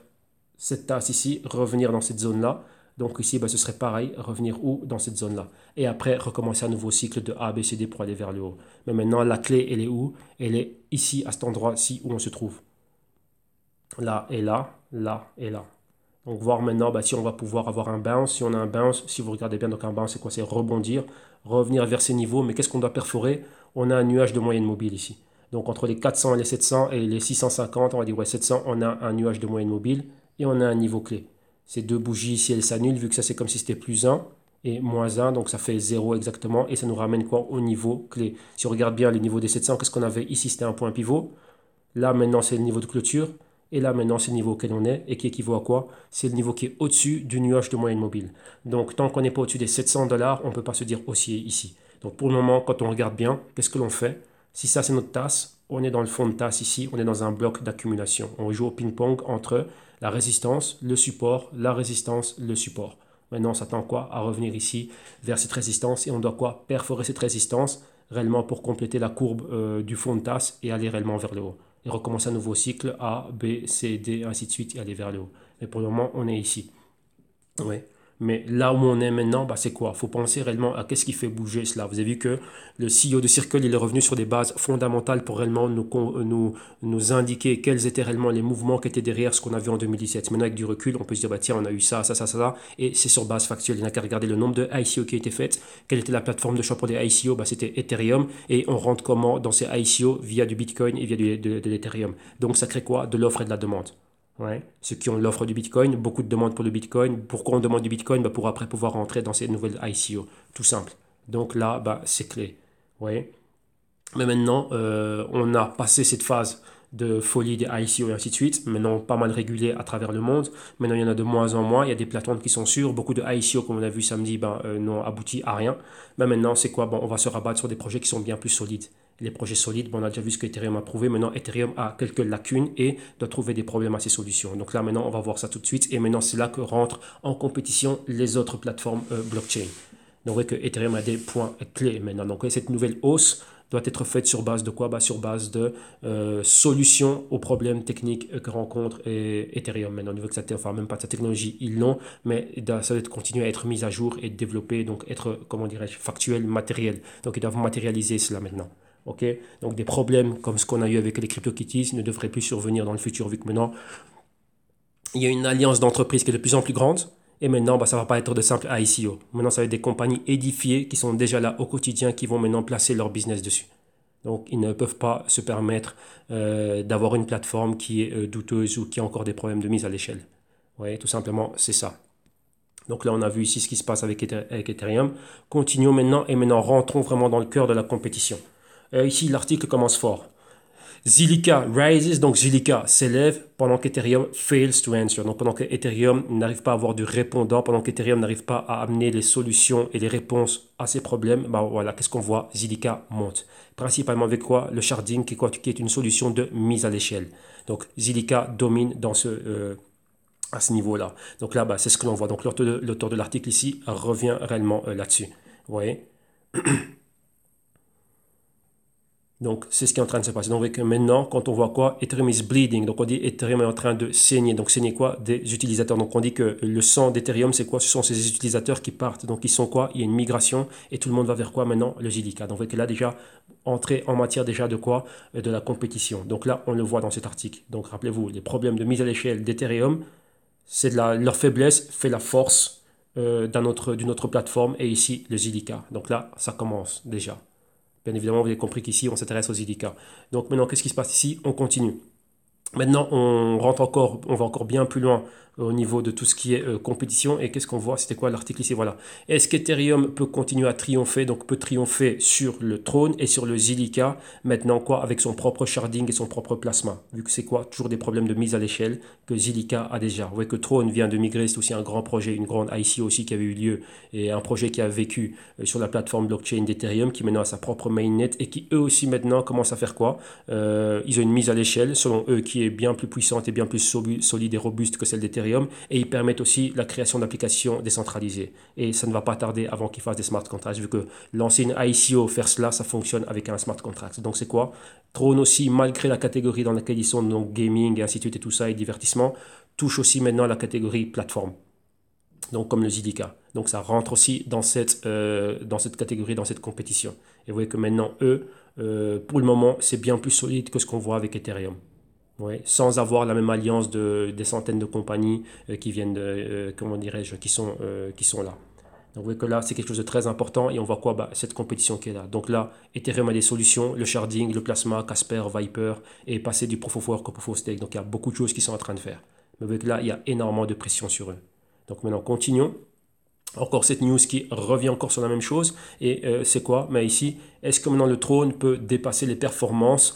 cette tasse ici, revenir dans cette zone-là. Donc ici, ce serait pareil, revenir où? Dans cette zone-là. Et après, recommencer un nouveau cycle de A, B, C, D pour aller vers le haut. Mais maintenant, la clé, elle est où? Elle est ici, à cet endroit-ci où on se trouve. Là et là, là et là. Donc voir maintenant si on va pouvoir avoir un bounce. Si on a un bounce, si vous regardez bien, donc un bounce c'est quoi? C'est rebondir, revenir vers ces niveaux. Mais qu'est-ce qu'on doit perforer? On a un nuage de moyenne mobile ici. Donc entre les 400 et les 700 et les 650, on va dire ouais 700, on a un nuage de moyenne mobile et on a un niveau clé. Ces deux bougies ici, elles s'annulent vu que ça c'est comme si c'était plus 1 et moins 1, donc ça fait 0 exactement. Et ça nous ramène quoi? Au niveau clé. Si on regarde bien les niveaux des 700, qu'est-ce qu'on avait ici? C'était un point pivot. Là maintenant c'est le niveau de clôture. Et là, maintenant, c'est le niveau auquel on est et qui équivaut à quoi? C'est le niveau qui est au-dessus du nuage de moyenne mobile. Donc, tant qu'on n'est pas au-dessus des 700 dollars, on ne peut pas se dire haussier ici. Donc, pour le moment, quand on regarde bien, qu'est-ce que l'on fait? Si ça, c'est notre tasse, on est dans le fond de tasse ici, on est dans un bloc d'accumulation. On joue au ping-pong entre la résistance, le support, la résistance, le support. Maintenant, on s'attend quoi? À revenir ici vers cette résistance et on doit quoi? Perforer cette résistance réellement pour compléter la courbe du fond de tasse et aller réellement vers le haut et recommencer un nouveau cycle A, B, C, D, ainsi de suite et aller vers le haut. Mais pour le moment, on est ici. Ouais. Mais là où on est maintenant, c'est quoi? Il faut penser réellement à qu'est-ce qui fait bouger cela. Vous avez vu que le CEO de Circle, il est revenu sur des bases fondamentales pour réellement nous indiquer quels étaient réellement les mouvements qui étaient derrière ce qu'on a vu en 2017. Maintenant, avec du recul, on peut se dire, tiens, on a eu ça, ça, ça, ça, et c'est sur base factuelle. Il n'y a qu'à regarder le nombre de ICO qui a été fait. Quelle était la plateforme de choix pour les ICO? C'était Ethereum. Et on rentre comment dans ces ICO? Via du Bitcoin et via de l'Ethereum. Donc, ça crée quoi? De l'offre et de la demande. Ouais. Ceux qui ont l'offre du Bitcoin, beaucoup de demandes pour le Bitcoin. Pourquoi on demande du Bitcoin? Pour après pouvoir rentrer dans ces nouvelles ICO. Tout simple. Donc là, c'est clé. Ouais. Mais maintenant, on a passé cette phase de folie des ICO et ainsi de suite. Maintenant, pas mal régulé à travers le monde. Maintenant, il y en a de moins en moins. Il y a des plateformes qui sont sûres. Beaucoup de ICO, comme on a vu samedi, n'ont abouti à rien. Mais maintenant, c'est quoi? Bon, on va se rabattre sur des projets qui sont bien plus solides. Les projets solides, bon, on a déjà vu ce que Ethereum a prouvé. Maintenant, Ethereum a quelques lacunes et doit trouver des problèmes à ses solutions. Donc là, maintenant, on va voir ça tout de suite. Et maintenant, c'est là que rentrent en compétition les autres plateformes blockchain. Donc, vous voyez que Ethereum a des points clés maintenant. Donc, cette nouvelle hausse doit être faite sur base de quoi? Sur base de solutions aux problèmes techniques que rencontre Ethereum. Maintenant, au niveau de enfin même pas de sa technologie, ils l'ont, mais ça doit continuer à être mis à jour et développé, donc être, comment dirais-je, factuel, matériel. Donc, ils doivent matérialiser cela maintenant. Ok, donc des problèmes comme ce qu'on a eu avec les CryptoKitties ne devraient plus survenir dans le futur, vu que maintenant, il y a une alliance d'entreprises qui est de plus en plus grande. Et maintenant, ça ne va pas être de simples ICO. Maintenant, ça va être des compagnies édifiées qui sont déjà là au quotidien, qui vont maintenant placer leur business dessus. Donc, ils ne peuvent pas se permettre d'avoir une plateforme qui est douteuse ou qui a encore des problèmes de mise à l'échelle. Oui, tout simplement, c'est ça. Donc là, on a vu ici ce qui se passe avec Ethereum. Continuons maintenant et maintenant rentrons vraiment dans le cœur de la compétition. Ici, l'article commence fort. Zilliqa rises, donc Zilliqa s'élève pendant qu'Ethereum fails to answer. Donc pendant qu'Ethereum n'arrive pas à avoir de répondant, pendant qu'Ethereum n'arrive pas à amener les solutions et les réponses à ces problèmes, voilà, qu'est-ce qu'on voit? Zilliqa monte. Principalement avec quoi? Le sharding qui est une solution de mise à l'échelle. Donc Zilliqa domine à ce niveau-là. Donc là, c'est ce que l'on voit. Donc l'auteur de l'article ici revient réellement là-dessus. Vous voyez? Donc, c'est ce qui est en train de se passer. Donc, maintenant, quand on voit quoi? Ethereum is bleeding. Donc, on dit Ethereum est en train de saigner. Donc, saigner quoi? Des utilisateurs. Donc, on dit que le sang d'Ethereum, c'est quoi? Ce sont ces utilisateurs qui partent. Donc, ils sont quoi? Il y a une migration et tout le monde va vers quoi maintenant? Le Zilliqa. Donc, là, déjà, entrer en matière déjà de quoi? De la compétition. Donc, là, on le voit dans cet article. Donc, rappelez-vous, les problèmes de mise à l'échelle d'Ethereum, c'est leur faiblesse fait la force d'une autre plateforme. Et ici, le Zilliqa. Donc, là, ça commence déjà. Bien évidemment, vous avez compris qu'ici, on s'intéresse aux IDK. Donc maintenant, qu'est-ce qui se passe ici? On continue. Maintenant, on va encore bien plus loin au niveau de tout ce qui est compétition. Et qu'est-ce qu'on voit? C'était quoi l'article ici? Voilà. Est-ce qu'Ethereum peut continuer à triompher? Donc, peut triompher sur le trône et sur le Zilliqa. Maintenant, quoi? Avec son propre sharding et son propre plasma. Vu que c'est quoi? Toujours des problèmes de mise à l'échelle que Zilliqa a déjà. Vous voyez que Trône vient de migrer. C'est aussi un grand projet, une grande ICO aussi qui avait eu lieu. Et un projet qui a vécu sur la plateforme blockchain d'Ethereum qui maintenant a sa propre mainnet et qui eux aussi maintenant commencent à faire quoi? Ils ont une mise à l'échelle, selon eux, qui est bien plus puissante et bien plus solide et robuste que celle d'Ethereum. Et ils permettent aussi la création d'applications décentralisées. Et ça ne va pas tarder avant qu'ils fassent des smart contracts, vu que lancer une ICO, faire cela, ça fonctionne avec un smart contract. Donc c'est quoi? Trône aussi, malgré la catégorie dans laquelle ils sont, donc gaming et ainsi de suite et tout ça, et divertissement, touche aussi maintenant la catégorie plateforme. Donc comme le Zilliqa. Donc ça rentre aussi dans cette catégorie, dans cette compétition. Et vous voyez que maintenant, eux, pour le moment, c'est bien plus solide que ce qu'on voit avec Ethereum. Ouais, sans avoir la même alliance des centaines de compagnies qui viennent comment dirais-je, qui sont là. Donc vous voyez que là, c'est quelque chose de très important et on voit quoi? Cette compétition qui est là. Donc là, Ethereum a des solutions, le sharding, le plasma, Casper, Viper, et passer du proof of work au proof of stake. Donc il y a beaucoup de choses qui sont en train de faire. Mais vous voyez que là, il y a énormément de pression sur eux. Donc maintenant, continuons. Encore cette news qui revient encore sur la même chose. Et c'est quoi? Mais ici, est-ce que maintenant le trône peut dépasser les performances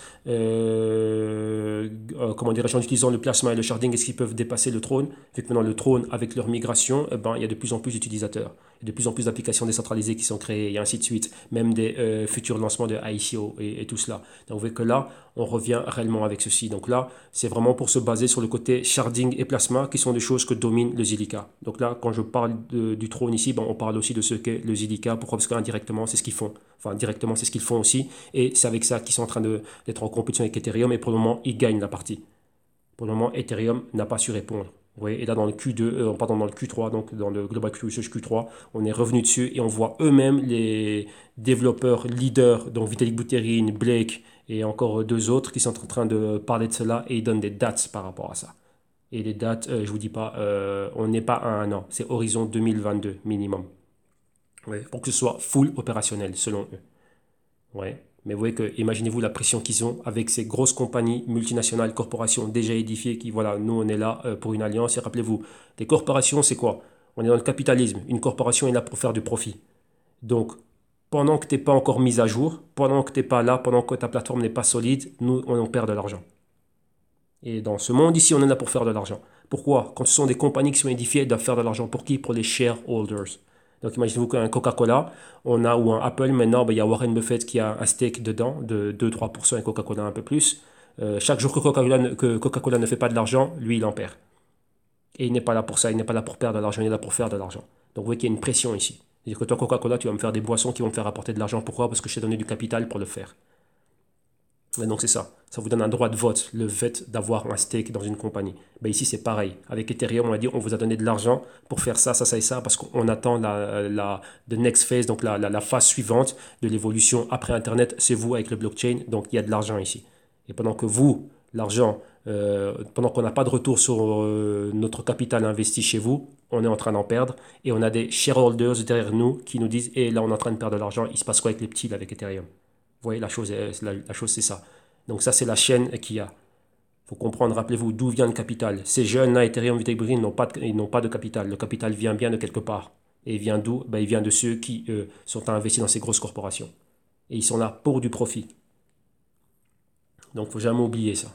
comment dirais-je, en utilisant le plasma et le sharding, est-ce qu'ils peuvent dépasser le trône? Vu que maintenant le trône, avec leur migration, il y a de plus en plus d'utilisateurs. Il y a de plus en plus d'applications décentralisées qui sont créées et ainsi de suite. Même des futurs lancements de ICO et tout cela. Donc vous voyez que là, on revient réellement avec ceci. Donc là, c'est vraiment pour se baser sur le côté sharding et plasma qui sont des choses que domine le Zilliqa. Donc là, quand je parle du trône ici, on parle aussi de ce qu'est le Zilliqa. Pourquoi? Parce qu'indirectement, c'est ce qu'ils font. Enfin, directement, c'est ce qu'ils font aussi. Et c'est avec ça qu'ils sont en train d'être en compétition avec Ethereum. Et pour le moment, ils gagnent la partie. Pour le moment, Ethereum n'a pas su répondre. Vous voyez, et là, dans le Q2, pardon, dans le Q3, donc dans le Global Research Q3, on est revenu dessus et on voit eux-mêmes les développeurs leaders, donc Vitalik Buterin, Blake et encore deux autres qui sont en train de parler de cela et ils donnent des dates par rapport à ça. Et les dates, je vous dis pas, on n'est pas à un an, c'est horizon 2022 minimum. Ouais, pour que ce soit full opérationnel selon eux. Ouais. Mais vous voyez que, imaginez-vous la pression qu'ils ont avec ces grosses compagnies multinationales, corporations déjà édifiées qui, voilà, nous on est là pour une alliance. Et rappelez-vous, les corporations, c'est quoi? On est dans le capitalisme. Une corporation est là pour faire du profit. Donc, pendant que tu n'es pas encore mis à jour, pendant que tu n'es pas là, pendant que ta plateforme n'est pas solide, nous, on perd de l'argent. Et dans ce monde ici, on est là pour faire de l'argent. Pourquoi? Quand ce sont des compagnies qui sont édifiées, elles doivent faire de l'argent. Pour qui? Pour les shareholders. Donc imaginez-vous qu'un Coca-Cola, on a, ou un Apple, maintenant, il y a Warren Buffett qui a un stake dedans de 2-3% et Coca-Cola un peu plus. Chaque jour que Coca-Cola ne fait pas de l'argent, lui, il en perd. Et il n'est pas là pour ça, il n'est pas là pour perdre de l'argent, il est là pour faire de l'argent. Donc vous voyez qu'il y a une pression ici. C'est-à-dire que toi, Coca-Cola, tu vas me faire des boissons qui vont me faire apporter de l'argent. Pourquoi? Parce que je t'ai donné du capital pour le faire. Et donc c'est ça. Ça vous donne un droit de vote, le fait d'avoir un stake dans une compagnie. Ben ici c'est pareil. Avec Ethereum, on a dit on vous a donné de l'argent pour faire ça, ça, ça et ça, parce qu'on attend the next phase, donc la phase suivante de l'évolution après Internet, c'est vous avec le blockchain. Donc il y a de l'argent ici. Et pendant que vous, l'argent, pendant qu'on n'a pas de retour sur notre capital investi chez vous, on est en train d'en perdre. Et on a des shareholders derrière nous qui nous disent, et là on est en train de perdre de l'argent, il se passe quoi avec les petits avec Ethereum? Vous voyez, la chose c'est ça. Donc ça, c'est la chaîne qu'il y a. Il faut comprendre, rappelez-vous, d'où vient le capital. Ces jeunes-là, Ethereum, Bitcoin, ils n'ont pas de capital. Le capital vient bien de quelque part. Et il vient d'où? Ben, il vient de ceux qui sont investis dans ces grosses corporations. Et ils sont là pour du profit. Donc, il ne faut jamais oublier ça.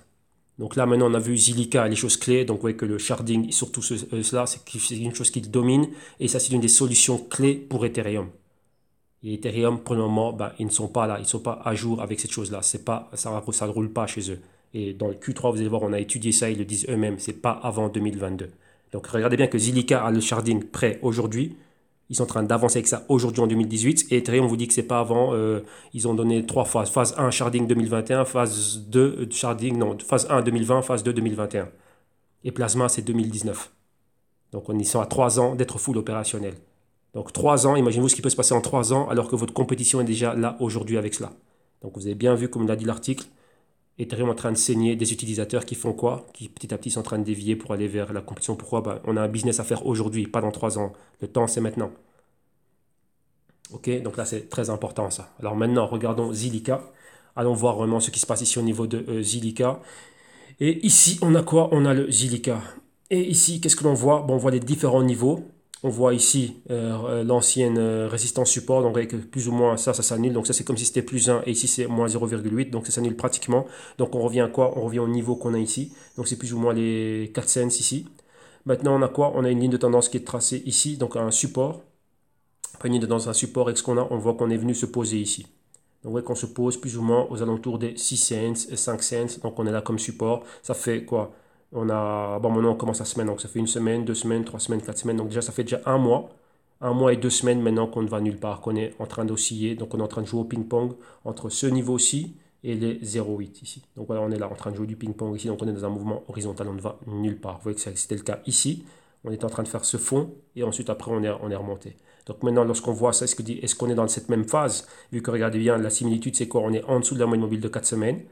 Donc là, maintenant, on a vu Zilliqa, les choses clés. Donc, vous voyez que le sharding, surtout cela, c'est une chose qui domine. Et ça, c'est une des solutions clés pour Ethereum. Et Ethereum, pour le moment, ben, ils ne sont pas là, ils ne sont pas à jour avec cette chose-là. Ça ne roule pas chez eux. Et dans le Q3, vous allez voir, on a étudié ça, ils le disent eux-mêmes, c'est pas avant 2022. Donc regardez bien que Zilliqa a le sharding prêt aujourd'hui. Ils sont en train d'avancer avec ça aujourd'hui en 2018. Et Ethereum vous dit que c'est pas avant. Ils ont donné 3 phases. Phase 1, sharding 2021. Phase 2, sharding, non, phase 1, 2020. Phase 2, 2021. Et Plasma, c'est 2019. Donc on y sont à 3 ans d'être full opérationnel. Donc 3 ans, imaginez-vous ce qui peut se passer en 3 ans alors que votre compétition est déjà là aujourd'hui avec cela. Donc vous avez bien vu, comme l'a dit l'article, Ethereum est en train de saigner des utilisateurs qui font quoi? Qui petit à petit sont en train de dévier pour aller vers la compétition. Pourquoi? Ben, on a un business à faire aujourd'hui, pas dans 3 ans. Le temps, c'est maintenant. Ok, donc là, c'est très important ça. Alors maintenant, regardons Zilliqa. Allons voir vraiment ce qui se passe ici au niveau de Zilliqa. Et ici, on a quoi? On a le Zilliqa. Et ici, qu'est-ce que l'on voit? Bon, on voit les différents niveaux. On voit ici l'ancienne résistance support, donc avec plus ou moins ça s'annule. Donc ça c'est comme si c'était plus 1 et ici c'est moins 0,8, donc ça s'annule pratiquement. Donc on revient à quoi? On revient au niveau qu'on a ici. Donc c'est plus ou moins les 4 cents ici. Maintenant on a quoi? On a une ligne de tendance qui est tracée ici, donc un support. Après une ligne de tendance, un support, et ce qu'on a? On voit qu'on est venu se poser ici. Donc vous voyez qu'on se pose plus ou moins aux alentours des 6 cents, 5 cents. Donc on est là comme support. Ça fait quoi? Maintenant on commence la semaine, donc ça fait une semaine, 2 semaines, 3 semaines, 4 semaines. Donc déjà ça fait déjà un mois et 2 semaines maintenant qu'on ne va nulle part, qu'on est en train d'osciller. Donc on est en train de jouer au ping-pong entre ce niveau-ci et les 0,8 ici. Donc voilà, on est là en train de jouer du ping-pong ici. Donc on est dans un mouvement horizontal, on ne va nulle part. Vous voyez que c'était le cas ici. On est en train de faire ce fond et ensuite après on est remonté. Donc maintenant lorsqu'on voit ça, est-ce qu'on est dans cette même phase? Vu que regardez bien, la similitude c'est quoi? On est en dessous de la moyenne mobile de 4 semaines.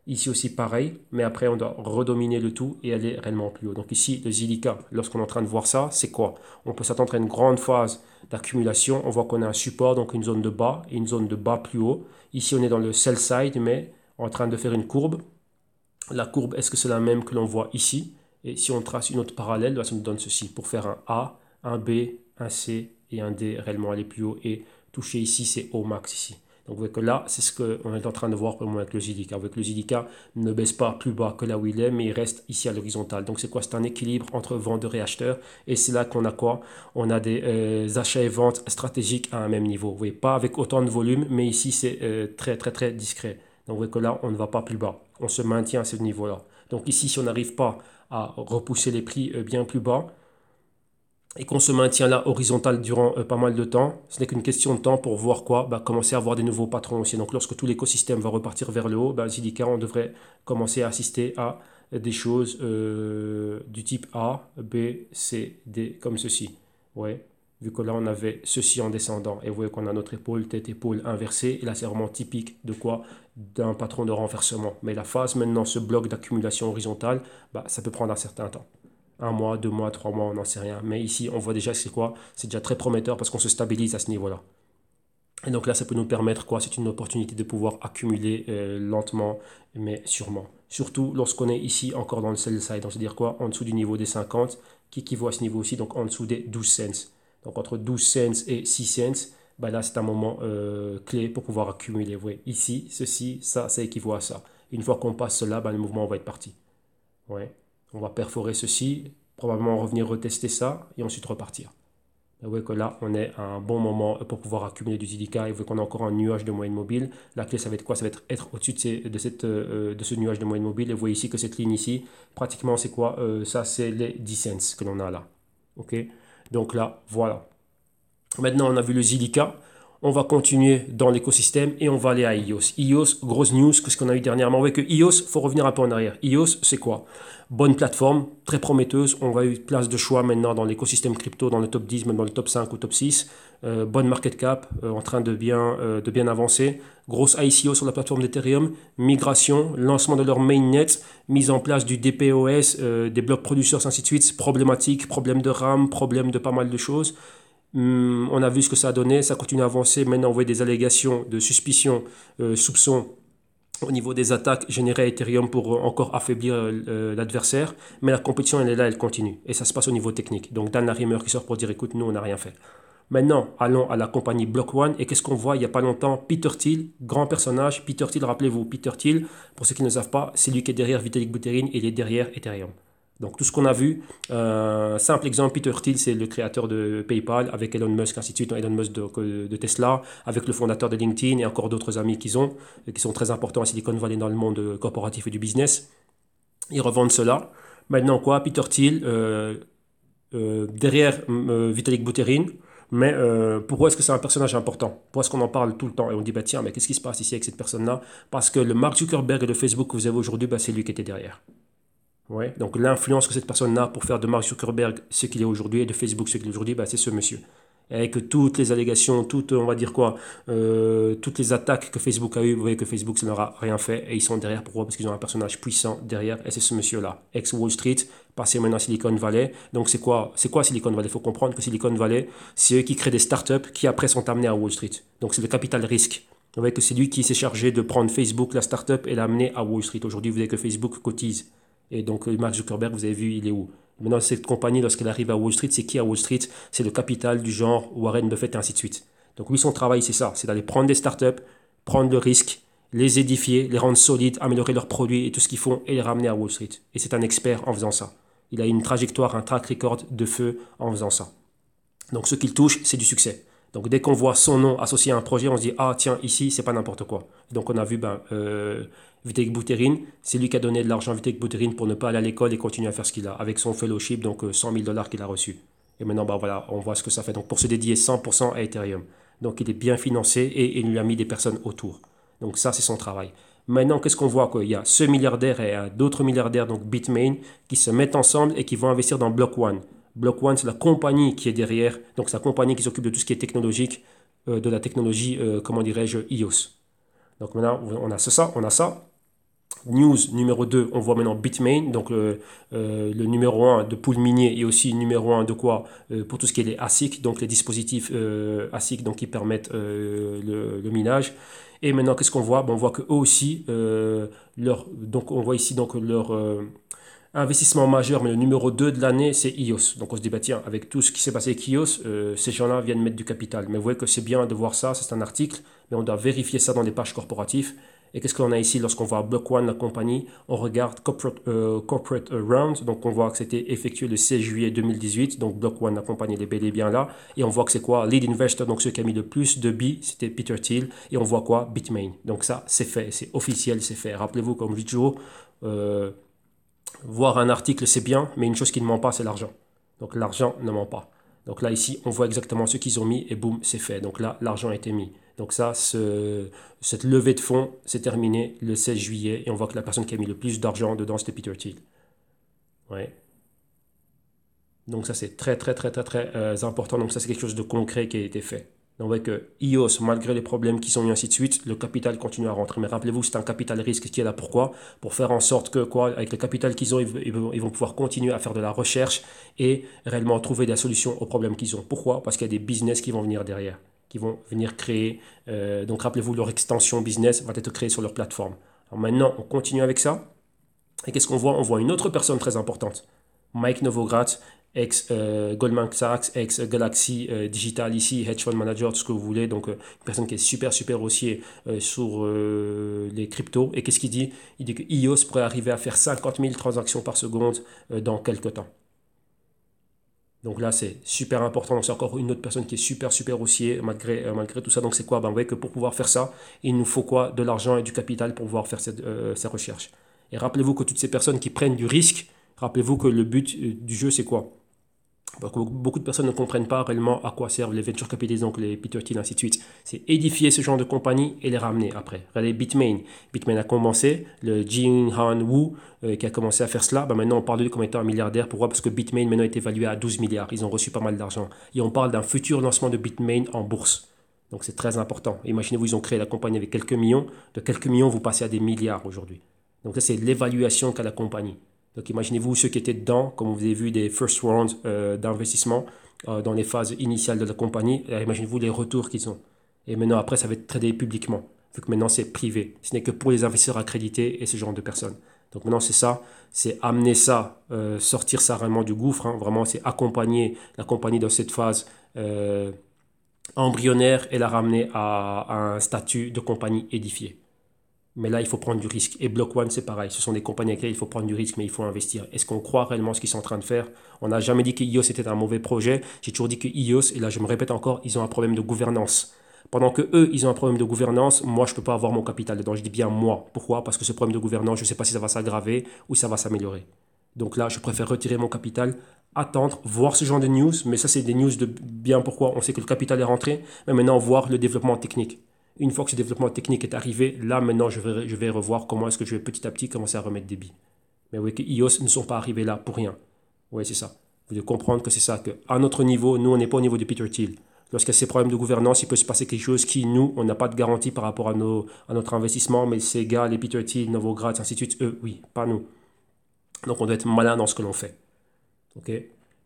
Ici aussi pareil, mais après on doit redominer le tout et aller réellement plus haut. Donc ici, le Zilliqa, lorsqu'on est en train de voir ça, c'est quoi? On peut s'attendre à une grande phase d'accumulation. On voit qu'on a un support, donc une zone de bas et une zone de bas plus haut. Ici, on est dans le sell side, mais en train de faire une courbe. La courbe, est-ce que c'est la même que l'on voit ici? Et si on trace une autre parallèle, ça nous donne ceci. Pour faire un A, un B, un C et un D, réellement aller plus haut et toucher ici, c'est au max ici. Donc vous voyez que là, c'est ce qu'on est en train de voir pour le moment avec le Zilliqa. Avec le Zilliqa, ne baisse pas plus bas que là où il est, mais il reste ici à l'horizontale. Donc c'est quoi? C'est un équilibre entre vendeurs et acheteurs. Et c'est là qu'on a quoi? On a des achats et ventes stratégiques à un même niveau. Vous voyez, pas avec autant de volume, mais ici c'est très très très discret. Donc vous voyez que là, on ne va pas plus bas. On se maintient à ce niveau-là. Donc ici, si on n'arrive pas à repousser les prix bien plus bas, et qu'on se maintient là horizontal durant pas mal de temps, ce n'est qu'une question de temps pour voir quoi? Commencer à avoir des nouveaux patrons aussi. Donc lorsque tout l'écosystème va repartir vers le haut, Zilliqa, on devrait commencer à assister à des choses du type A, B, C, D, comme ceci. Ouais. Vu que là on avait ceci en descendant, et vous voyez qu'on a notre épaule, tête, épaule inversée, et là c'est vraiment typique de quoi? D'un patron de renversement. Mais la phase maintenant, ce bloc d'accumulation horizontale, ça peut prendre un certain temps. 1 mois, 2 mois, 3 mois, on n'en sait rien. Mais ici, on voit déjà c'est quoi? C'est déjà très prometteur parce qu'on se stabilise à ce niveau-là. Et donc là, ça peut nous permettre quoi? C'est une opportunité de pouvoir accumuler lentement, mais sûrement. Surtout lorsqu'on est ici encore dans le sell side. Donc c'est-à-dire quoi? En dessous du niveau des 50, qui équivaut à ce niveau aussi, donc en dessous des 12 cents. Donc entre 12 cents et 6 cents, bah là c'est un moment clé pour pouvoir accumuler. Vous voyez, ici, ceci, ça équivaut à ça. Une fois qu'on passe cela, bah, le mouvement va être parti. Ouais. On va perforer ceci, probablement revenir retester ça et ensuite repartir. Vous voyez que là, on est à un bon moment pour pouvoir accumuler du TDK. Et vous voyez qu'on a encore un nuage de moyenne mobile. La clé, ça va être quoi? Ça va être au-dessus de ce nuage de moyenne mobile. Et vous voyez ici que cette ligne ici, pratiquement, c'est quoi? Ça, c'est les 10 cents que l'on a là. OK? Donc là, voilà. Maintenant, on a vu le Zilliqa. On va continuer dans l'écosystème et on va aller à EOS. EOS, grosse news, qu'est-ce qu'on a eu dernièrement? On voit que EOS, il faut revenir un peu en arrière. EOS, c'est quoi? Bonne plateforme, très prometteuse. On va avoir place de choix maintenant dans l'écosystème crypto, dans le top 10, même dans le top 5 ou top 6. Bonne market cap, en train de bien avancer. Grosse ICO sur la plateforme d'Ethereum. Migration, lancement de leur mainnet, mise en place du DPoS, des blocs producers, ainsi de suite. Problématique, problème de RAM, problème de pas mal de choses. On a vu ce que ça a donné, ça continue à avancer. Maintenant, on voit des allégations de suspicion, soupçons au niveau des attaques générées à Ethereum pour encore affaiblir l'adversaire. Mais la compétition, elle est là, elle continue. Et ça se passe au niveau technique. Donc, Dan Larimer qui sort pour dire, écoute, nous, on n'a rien fait. Maintenant, allons à la compagnie Block One. Et qu'est-ce qu'on voit? Il n'y a pas longtemps, Peter Thiel, grand personnage. Peter Thiel, rappelez-vous, Peter Thiel, pour ceux qui ne le savent pas, c'est lui qui est derrière Vitalik Buterin et il est derrière Ethereum. Donc tout ce qu'on a vu, simple exemple, Peter Thiel, c'est le créateur de PayPal, avec Elon Musk, ainsi de suite, Elon Musk de Tesla, avec le fondateur de LinkedIn et encore d'autres amis qu'ils ont, qui sont très importants à Silicon Valley dans le monde corporatif et du business. Ils revendent cela. Maintenant quoi, Peter Thiel, derrière Vitalik Buterin, mais pourquoi est-ce que c'est un personnage important? Pourquoi est-ce qu'on en parle tout le temps? Et on dit, bah tiens, mais qu'est-ce qui se passe ici avec cette personne-là? Parce que le Mark Zuckerberg de Facebook que vous avez aujourd'hui, bah, c'est lui qui était derrière. Ouais, donc l'influence que cette personne a pour faire de Mark Zuckerberg ce qu'il est aujourd'hui et de Facebook ce qu'il est aujourd'hui, bah, c'est ce monsieur. Et avec toutes les allégations, toutes, on va dire quoi, toutes les attaques que Facebook a eues, vous voyez que Facebook ça n'aura rien fait et ils sont derrière. Pourquoi? Parce qu'ils ont un personnage puissant derrière et c'est ce monsieur-là, ex-Wall Street, passé maintenant à Silicon Valley. Donc c'est quoi Silicon Valley? Il faut comprendre que Silicon Valley, c'est eux qui créent des startups qui après sont amenés à Wall Street. Donc c'est le capital risque. Vous voyez que c'est lui qui s'est chargé de prendre Facebook, la startup, et l'amener à Wall Street. Aujourd'hui, vous voyez que Facebook cotise. Et donc, Mark Zuckerberg, vous avez vu, il est où? Maintenant, cette compagnie, lorsqu'elle arrive à Wall Street, c'est qui à Wall Street? C'est le capital du genre Warren Buffett et ainsi de suite. Donc, lui, son travail, c'est ça. C'est d'aller prendre des startups, prendre le risque, les édifier, les rendre solides, améliorer leurs produits et tout ce qu'ils font et les ramener à Wall Street. Et c'est un expert en faisant ça. Il a une trajectoire, un track record de feu en faisant ça. Donc, ce qu'il touche, c'est du succès. Donc, dès qu'on voit son nom associé à un projet, on se dit, ah, tiens, ici, c'est pas n'importe quoi. Donc, on a vu, Vitalik Buterin, c'est lui qui a donné de l'argent à Vitalik Buterin pour ne pas aller à l'école et continuer à faire ce qu'il a, avec son fellowship, donc 100 000 dollars qu'il a reçu. Et maintenant, bah voilà, on voit ce que ça fait. Donc, pour se dédier 100% à Ethereum. Donc, il est bien financé et il lui a mis des personnes autour. Donc, ça, c'est son travail. Maintenant, qu'est-ce qu'on voit? Il y a ce milliardaire et d'autres milliardaires, donc Bitmain, qui se mettent ensemble et qui vont investir dans Block One. Block One, c'est la compagnie qui est derrière. Donc, c'est la compagnie qui s'occupe de tout ce qui est technologique, de la technologie, comment dirais-je, EOS. Donc, maintenant, on a ça, on a ça. News numéro 2, on voit maintenant Bitmain, donc le numéro 1 de pool minier et aussi numéro 1 de quoi pour tout ce qui est les ASIC, donc les dispositifs ASIC donc, qui permettent le minage. Et maintenant, qu'est-ce qu'on voit? On voit qu'eux aussi, donc on voit ici donc, leur investissement majeur, mais le numéro 2 de l'année, c'est EOS. Donc on se dit, bah, tiens, avec tout ce qui s'est passé avec EOS, ces gens-là viennent mettre du capital. Mais vous voyez que c'est bien de voir ça, c'est un article, mais on doit vérifier ça dans les pages corporatives. Et qu'est-ce qu'on a ici lorsqu'on voit Block One, la compagnie? On regarde Corporate Round, donc on voit que c'était effectué le 16 juillet 2018, donc Block One, la compagnie, elle est bel et bien là. Et on voit que c'est quoi? Lead Investor, donc ceux qui a mis le plus de billes, c'était Peter Thiel. Et on voit quoi? Bitmain. Donc ça, c'est fait, c'est officiel, c'est fait. Rappelez-vous, comme je dis toujours, voir un article, c'est bien, mais une chose qui ne ment pas, c'est l'argent. Donc l'argent ne ment pas. Donc là, ici, on voit exactement ce qu'ils ont mis et boum, c'est fait. Donc là, l'argent a été mis. Donc ça, cette levée de fonds, c'est terminé le 16 juillet et on voit que la personne qui a mis le plus d'argent dedans, c'était Peter Thiel. Ouais. Donc ça, c'est très, très, très, très, très important. Donc ça, c'est quelque chose de concret qui a été fait. Donc on voit que EOS, malgré les problèmes qui sont eu ainsi de suite, le capital continue à rentrer. Mais rappelez-vous, c'est un capital risque qui est là. Pourquoi? Pour faire en sorte que, quoi, avec le capital qu'ils ont, ils vont pouvoir continuer à faire de la recherche et réellement trouver des solutions aux problèmes qu'ils ont. Pourquoi? Parce qu'il y a des business qui vont venir derrière, qui vont venir créer. Donc rappelez-vous, leur extension business va être créée sur leur plateforme. Alors maintenant, on continue avec ça. Et qu'est-ce qu'on voit? On voit une autre personne très importante, Mike Novogratz, Goldman Sachs, ex-Galaxy Digital ici, hedge fund manager, tout ce que vous voulez. Donc, une personne qui est super, super haussier sur les cryptos. Et qu'est-ce qu'il dit? Il dit que EOS pourrait arriver à faire 50 000 transactions par seconde dans quelques temps. Donc là, c'est super important. Donc c'est encore une autre personne qui est super, super haussier malgré tout ça. Donc c'est quoi? Ben, vous voyez que pour pouvoir faire ça, il nous faut quoi? De l'argent et du capital pour pouvoir faire ces recherches. Et rappelez-vous que toutes ces personnes qui prennent du risque, rappelez-vous que le but du jeu, c'est quoi? Beaucoup de personnes ne comprennent pas réellement à quoi servent les venture capitalists, donc les Peter Thiel, ainsi de suite. C'est édifier ce genre de compagnie et les ramener après. Regardez Bitmain. Bitmain a commencé, le Jing Han Wu qui a commencé à faire cela. Ben maintenant, on parle de lui comme étant un milliardaire. Pourquoi? Parce que Bitmain maintenant est évalué à 12 milliards. Ils ont reçu pas mal d'argent. Et on parle d'un futur lancement de Bitmain en bourse. Donc c'est très important. Imaginez-vous, ils ont créé la compagnie avec quelques millions. De quelques millions, vous passez à des milliards aujourd'hui. Donc ça, c'est l'évaluation qu'a la compagnie. Donc imaginez-vous ceux qui étaient dedans, comme vous avez vu des first rounds d'investissement dans les phases initiales de la compagnie. Imaginez-vous les retours qu'ils ont. Et maintenant, après, ça va être tradé publiquement, vu que maintenant c'est privé. Ce n'est que pour les investisseurs accrédités et ce genre de personnes. Donc maintenant, c'est ça, c'est amener ça, sortir ça vraiment du gouffre. Hein. Vraiment, c'est accompagner la compagnie dans cette phase embryonnaire et la ramener à un statut de compagnie édifiée. Mais là, il faut prendre du risque. Et Block One, c'est pareil. Ce sont des compagnies avec lesquelles il faut prendre du risque, mais il faut investir. Est-ce qu'on croit réellement ce qu'ils sont en train de faire? On n'a jamais dit que EOS était un mauvais projet. J'ai toujours dit que EOS, et là je me répète encore, ils ont un problème de gouvernance. Pendant que eux, ils ont un problème de gouvernance, moi, je ne peux pas avoir mon capital dedans. Je dis bien moi. Pourquoi? Parce que ce problème de gouvernance, je ne sais pas si ça va s'aggraver ou ça va s'améliorer. Donc là, je préfère retirer mon capital, attendre, voir ce genre de news. Mais ça, c'est des news de bien pourquoi. On sait que le capital est rentré, mais maintenant, voir le développement technique. Une fois que ce développement technique est arrivé, là maintenant je vais revoir comment est-ce que je vais petit à petit commencer à remettre des billes. Mais oui, que iOS ne sont pas arrivés là pour rien. Oui, c'est ça. Vous devez comprendre que c'est ça, qu'à notre niveau, nous on n'est pas au niveau de Peter Thiel. Lorsqu'il y a ces problèmes de gouvernance, il peut se passer quelque chose qui, nous, on n'a pas de garantie par rapport à notre investissement, mais ces gars, les Peter Thiel, Novograd, ainsi de suite, eux, oui, pas nous. Donc on doit être malin dans ce que l'on fait. Ok.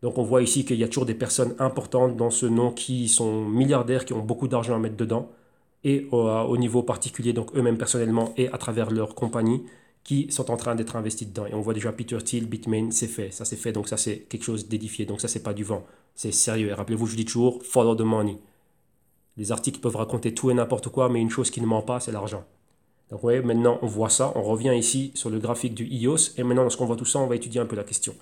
Donc on voit ici qu'il y a toujours des personnes importantes dans ce nom qui sont milliardaires, qui ont beaucoup d'argent à mettre dedans et au niveau particulier, donc eux-mêmes personnellement et à travers leur compagnie, qui sont en train d'être investis dedans. Et on voit déjà Peter Thiel, Bitmain, c'est fait, ça c'est fait, donc ça c'est quelque chose d'édifié, donc ça c'est pas du vent, c'est sérieux. Et rappelez-vous, je dis toujours, follow the money. Les articles peuvent raconter tout et n'importe quoi, mais une chose qui ne ment pas, c'est l'argent. Donc vous voyez, maintenant on voit ça, on revient ici sur le graphique du EOS, et maintenant lorsqu'on voit tout ça, on va étudier un peu la question.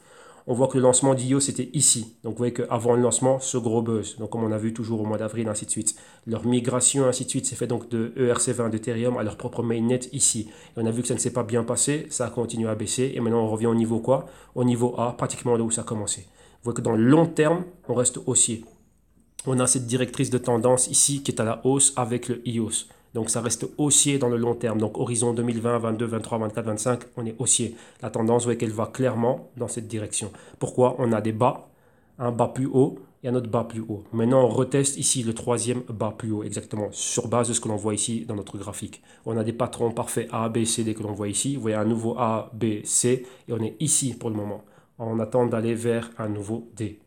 On voit que le lancement d'IO, c'était ici. Donc, vous voyez qu'avant le lancement, ce gros buzz. Donc, comme on a vu toujours au mois d'avril, ainsi de suite. Leur migration, ainsi de suite, s'est fait donc de ERC20 d'Ethereum à leur propre mainnet ici. Et on a vu que ça ne s'est pas bien passé. Ça a continué à baisser. Et maintenant, on revient au niveau quoi? Au niveau A, pratiquement là où ça a commencé. Vous voyez que dans le long terme, on reste haussier. On a cette directrice de tendance ici qui est à la hausse avec le EOS. Donc ça reste haussier dans le long terme. Donc horizon 2020, 22, 23, 24, 25, on est haussier. La tendance, vous voyez qu'elle va clairement dans cette direction. Pourquoi? On a des bas, un bas plus haut et un autre bas plus haut. Maintenant, on reteste ici le troisième bas plus haut, exactement, sur base de ce que l'on voit ici dans notre graphique. On a des patrons parfaits A, B, C, D que l'on voit ici. Vous voyez un nouveau A, B, C et on est ici pour le moment. On attend d'aller vers un nouveau D.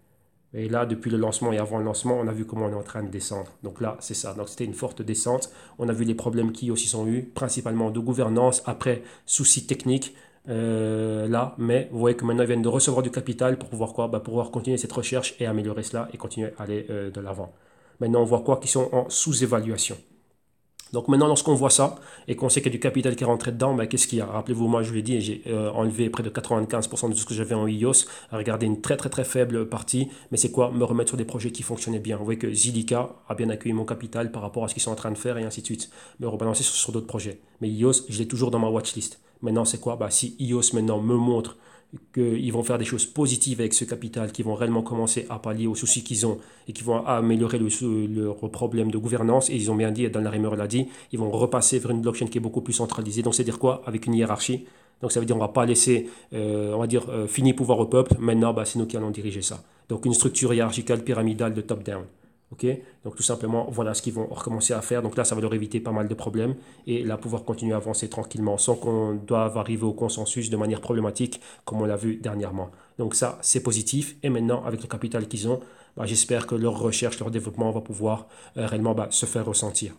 Et là, depuis le lancement et avant le lancement, on a vu comment on est en train de descendre. Donc là, c'est ça. Donc c'était une forte descente. On a vu les problèmes qui aussi sont eus, principalement de gouvernance, après soucis techniques. Là, mais vous voyez que maintenant ils viennent de recevoir du capital pour pouvoir quoi? Pour pouvoir continuer cette recherche et améliorer cela et continuer à aller de l'avant. Maintenant, on voit quoi? Qu'ils sont en sous-évaluation. Donc maintenant, lorsqu'on voit ça et qu'on sait qu'il y a du capital qui est rentré dedans, qu'est-ce qu'il y a? Rappelez-vous, moi je vous l'ai dit, j'ai enlevé près de 95% de ce que j'avais en iOS, à regarder une très très très faible partie, mais c'est quoi? Me remettre sur des projets qui fonctionnaient bien. Vous voyez que Zilliqa a bien accueilli mon capital par rapport à ce qu'ils sont en train de faire et ainsi de suite. Me rebalancer sur d'autres projets. Mais iOS, je l'ai toujours dans ma watchlist. Maintenant, c'est quoi? Si iOS maintenant me montre qu'ils vont faire des choses positives avec ce capital, qui vont réellement commencer à pallier aux soucis qu'ils ont et qui vont améliorer leur problème de gouvernance. Et ils ont bien dit, Dan Larimer l'a dit, ils vont repasser vers une blockchain qui est beaucoup plus centralisée. Donc, c'est-à-dire quoi? Avec une hiérarchie. Donc, ça veut dire on ne va pas laisser, on va dire, fini pouvoir au peuple. Maintenant, c'est nous qui allons diriger ça. Donc, une structure hiérarchicale pyramidale de top-down. Okay, donc tout simplement, voilà ce qu'ils vont recommencer à faire. Donc là, ça va leur éviter pas mal de problèmes et là, pouvoir continuer à avancer tranquillement sans qu'on doive arriver au consensus de manière problématique comme on l'a vu dernièrement. Donc ça, c'est positif. Et maintenant, avec le capital qu'ils ont, j'espère que leur recherche, leur développement va pouvoir réellement se faire ressentir.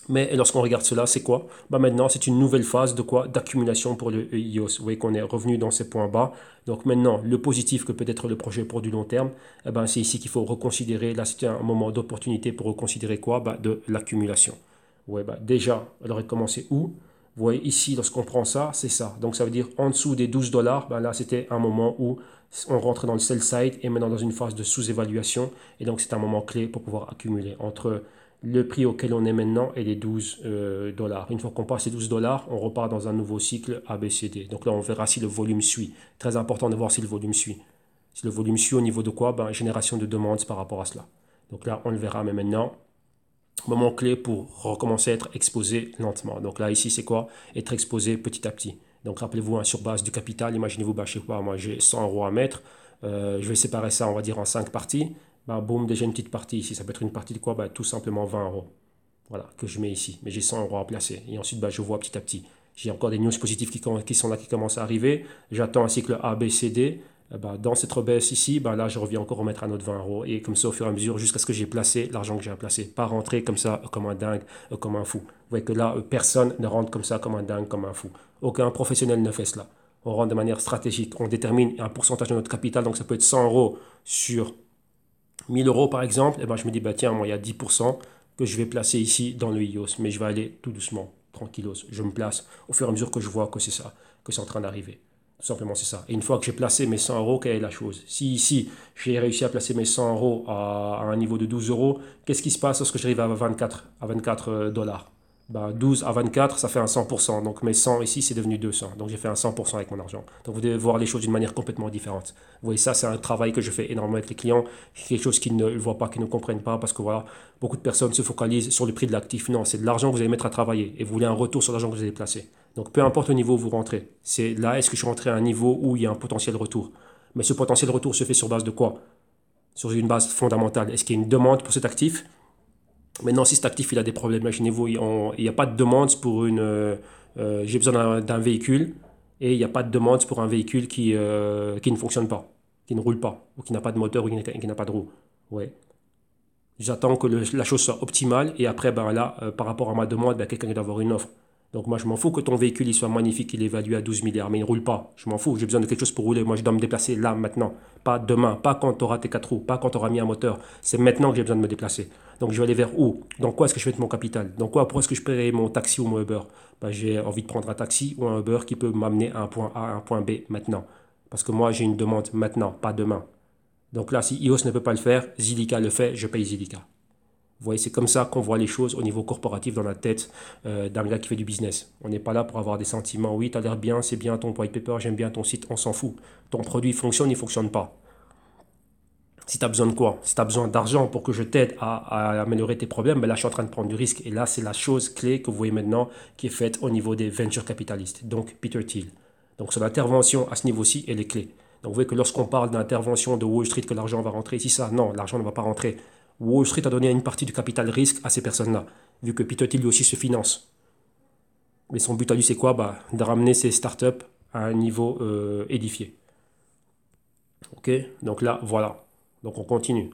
Mais lorsqu'on regarde cela, c'est quoi? Bah maintenant, c'est une nouvelle phase de quoi? D'accumulation pour le EIOS. Vous voyez qu'on est revenu dans ces points bas. Donc maintenant, le positif que peut être le projet pour du long terme, eh ben, c'est ici qu'il faut reconsidérer. Là, c'est un moment d'opportunité pour reconsidérer quoi? Bah, de l'accumulation. Ouais, bah, déjà, elle aurait commencé où? Vous voyez ici, lorsqu'on prend ça, c'est ça. Donc ça veut dire en dessous des 12 dollars, bah, là, c'était un moment où on rentre dans le sell side et maintenant dans une phase de sous-évaluation. Et donc, c'est un moment clé pour pouvoir accumuler entre le prix auquel on est maintenant est les 12 dollars. Une fois qu'on passe les 12 dollars, on repart dans un nouveau cycle ABCD. Donc là, on verra si le volume suit. Très important de voir si le volume suit. Si le volume suit au niveau de quoi? Ben, génération de demandes par rapport à cela. Donc là, on le verra, mais maintenant, moment clé pour recommencer à être exposé lentement. Donc là, ici, c'est quoi? Être exposé petit à petit. Donc rappelez-vous, hein, sur base du capital, imaginez-vous, bah, je sais pas, moi j'ai 100 euros à mettre. Je vais séparer ça, on va dire, en 5 parties. Bah, boum, déjà une petite partie ici. Ça peut être une partie de quoi? Bah, tout simplement 20 euros. Voilà, que je mets ici. Mais j'ai 100 euros à placer. Et ensuite, bah, je vois petit à petit. J'ai encore des news positives qui sont là, qui commencent à arriver. J'attends un cycle A, B, C, D. Bah, dans cette rebaisse ici, bah, là, je reviens encore remettre un autre 20 euros. Et comme ça, au fur et à mesure, jusqu'à ce que j'ai placé l'argent que j'ai à placer. Pas rentrer comme ça, comme un dingue, comme un fou. Vous voyez que là, personne ne rentre comme ça, comme un dingue, comme un fou. Aucun professionnel ne fait cela. On rentre de manière stratégique. On détermine un pourcentage de notre capital. Donc, ça peut être 100 euros sur 1000 euros par exemple, et ben je me dis, bah tiens, moi il y a 10% que je vais placer ici dans le IOS, mais je vais aller tout doucement, tranquillos. Je me place au fur et à mesure que je vois que c'est ça, que c'est en train d'arriver. Tout simplement, c'est ça. Et une fois que j'ai placé mes 100 euros, quelle est la chose? Si ici, j'ai réussi à placer mes 100 euros à un niveau de 12 euros, qu'est-ce qui se passe lorsque j'arrive à 24 dollars? Bah, 12 à 24, ça fait un 100%. Donc mes 100 ici, c'est devenu 200. Donc j'ai fait un 100% avec mon argent. Donc vous devez voir les choses d'une manière complètement différente. Vous voyez, ça, c'est un travail que je fais énormément avec les clients. C'est quelque chose qu'ils ne voient pas, qu'ils ne comprennent pas, parce que voilà, beaucoup de personnes se focalisent sur le prix de l'actif. Non, c'est de l'argent que vous allez mettre à travailler et vous voulez un retour sur l'argent que vous allez placer. Donc peu importe le niveau où vous rentrez, c'est là, est-ce que je suis rentré à un niveau où il y a un potentiel retour? Mais ce potentiel retour se fait sur base de quoi? Sur une base fondamentale. Est-ce qu'il y a une demande pour cet actif? Maintenant, si cet actif il a des problèmes, imaginez-vous, il n'y a pas de demande pour une. J'ai besoin d'un véhicule et il n'y a pas de demande pour un véhicule qui ne fonctionne pas, qui ne roule pas, ou qui n'a pas de moteur ou qui n'a pas de roue. Ouais. J'attends que la chose soit optimale et après, ben là, par rapport à ma demande, ben, quelqu'un doit avoir une offre. Donc moi, je m'en fous que ton véhicule il soit magnifique, il est évalué à 12 milliards, mais il ne roule pas. Je m'en fous, j'ai besoin de quelque chose pour rouler. Moi, je dois me déplacer là, maintenant. Pas demain, pas quand tu auras tes 4 roues, pas quand tu auras mis un moteur. C'est maintenant que j'ai besoin de me déplacer. Donc je vais aller vers où? Dans quoi est-ce que je vais mettre mon capital? Dans quoi? Pourquoi est-ce que je paierai mon taxi ou mon Uber? Ben, j'ai envie de prendre un taxi ou un Uber qui peut m'amener à un point A, à un point B maintenant. Parce que moi, j'ai une demande maintenant, pas demain. Donc là, si iOS ne peut pas le faire, Zilliqa le fait, je paye Zilliqa. Vous voyez, c'est comme ça qu'on voit les choses au niveau corporatif dans la tête d'un gars qui fait du business. On n'est pas là pour avoir des sentiments. Oui, tu as l'air bien, c'est bien ton white paper, j'aime bien ton site, on s'en fout. Ton produit fonctionne, il ne fonctionne pas. Si tu as besoin de quoi? Si tu as besoin d'argent pour que je t'aide à améliorer tes problèmes, ben là, je suis en train de prendre du risque. Et là, c'est la chose clé que vous voyez maintenant qui est faite au niveau des venture capitalistes. Donc, Peter Thiel. Donc, son intervention à ce niveau-ci, elle est clé. Donc, vous voyez que lorsqu'on parle d'intervention de Wall Street, que l'argent va rentrer ici, ça, non, l'argent ne va pas rentrer. Wall Street a donné une partie du capital risque à ces personnes-là, vu que Peter Thiel lui aussi se finance. Mais son but à lui, c'est quoi? Bah, de ramener ces startups à un niveau édifié. Ok? Donc là, voilà. Donc on continue.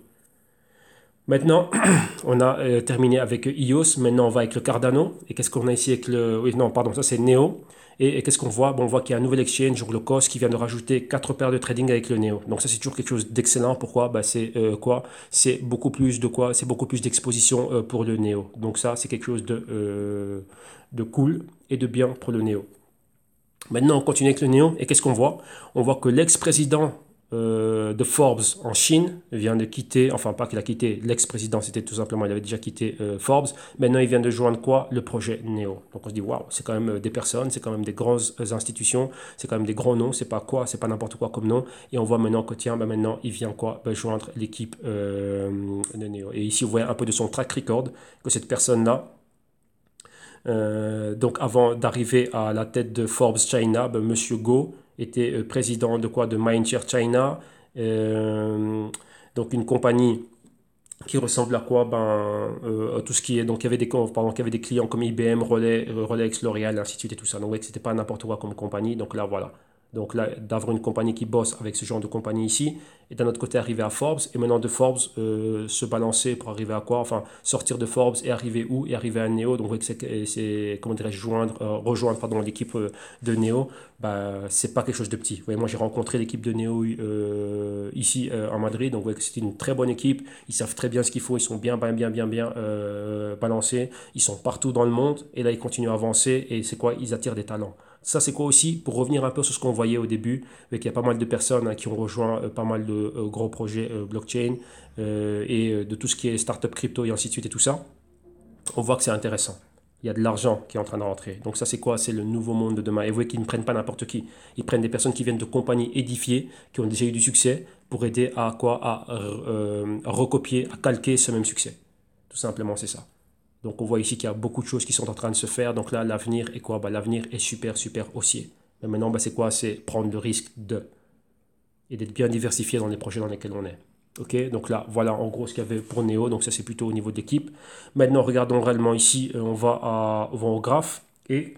Maintenant, on a terminé avec iOS. Maintenant, on va avec le Cardano. Et qu'est-ce qu'on a ici avec le... Oui, non, pardon, ça c'est Neo. Et qu'est-ce qu'on voit? Bon, on voit qu'il y a un nouvel exchange, le COS, qui vient de rajouter 4 paires de trading avec le Neo. Donc ça, c'est toujours quelque chose d'excellent. Pourquoi? Bah, c'est quoi? C'est beaucoup plus de quoi? C'est beaucoup plus d'exposition pour le Neo. Donc ça, c'est quelque chose de cool et de bien pour le Neo. Maintenant, on continue avec le Neo. Et qu'est-ce qu'on voit? On voit que l'ex-président de Forbes en Chine vient de quitter, enfin pas qu'il a quitté, l'ex-président, c'était tout simplement, il avait déjà quitté Forbes. Maintenant, il vient de joindre quoi? Le projet Neo. Donc on se dit, waouh, c'est quand même des personnes, c'est quand même des grandes institutions, c'est quand même des grands noms, c'est pas quoi, c'est pas n'importe quoi comme nom. Et on voit maintenant que tiens, ben maintenant, il vient quoi? Ben, joindre l'équipe de Neo. Et ici, vous voyez un peu de son track record, que cette personne-là, donc avant d'arriver à la tête de Forbes China, ben, Monsieur Go était président de quoi? De Mindshare China. Euh, donc une compagnie qui ressemble à quoi? Ben, à tout ce qui est. Donc il y avait pardon, il y avait des clients comme IBM, Rolex, L'Oréal, et ainsi de suite et tout ça. Donc ouais, c'était pas n'importe quoi comme compagnie. Donc là voilà. Donc là, d'avoir une compagnie qui bosse avec ce genre de compagnie ici, et d'un autre côté arriver à Forbes, et maintenant de Forbes se balancer pour arriver à quoi? Enfin, sortir de Forbes et arriver où? Et arriver à Neo. Donc vous voyez que c'est comment dirais-je, rejoindre pardon, l'équipe de Neo, bah, c'est pas quelque chose de petit. Vous voyez, moi j'ai rencontré l'équipe de Neo ici à Madrid, donc vous voyez que c'est une très bonne équipe, ils savent très bien ce qu'il faut, ils sont bien balancés, ils sont partout dans le monde, et là ils continuent à avancer, et c'est quoi? Ils attirent des talents. Ça, c'est quoi aussi? Pour revenir un peu sur ce qu'on voyait au début, il y a pas mal de personnes qui ont rejoint pas mal de gros projets blockchain de tout ce qui est startup crypto et ainsi de suite et tout ça. On voit que c'est intéressant. Il y a de l'argent qui est en train de rentrer. Donc ça, c'est quoi? C'est le nouveau monde de demain. Et vous voyez qu'ils ne prennent pas n'importe qui. Ils prennent des personnes qui viennent de compagnies édifiées, qui ont déjà eu du succès, pour aider à quoi? À recopier, à calquer ce même succès. Tout simplement, c'est ça. Donc on voit ici qu'il y a beaucoup de choses qui sont en train de se faire. Donc là, l'avenir est quoi? Bah, l'avenir est super haussier. Mais maintenant, bah, c'est quoi? C'est prendre le risque et d'être bien diversifié dans les projets dans lesquels on est. Ok, donc là, voilà en gros ce qu'il y avait pour Neo. Donc ça, c'est plutôt au niveau de l'équipe. Maintenant, regardons réellement ici. On va au graphe. Et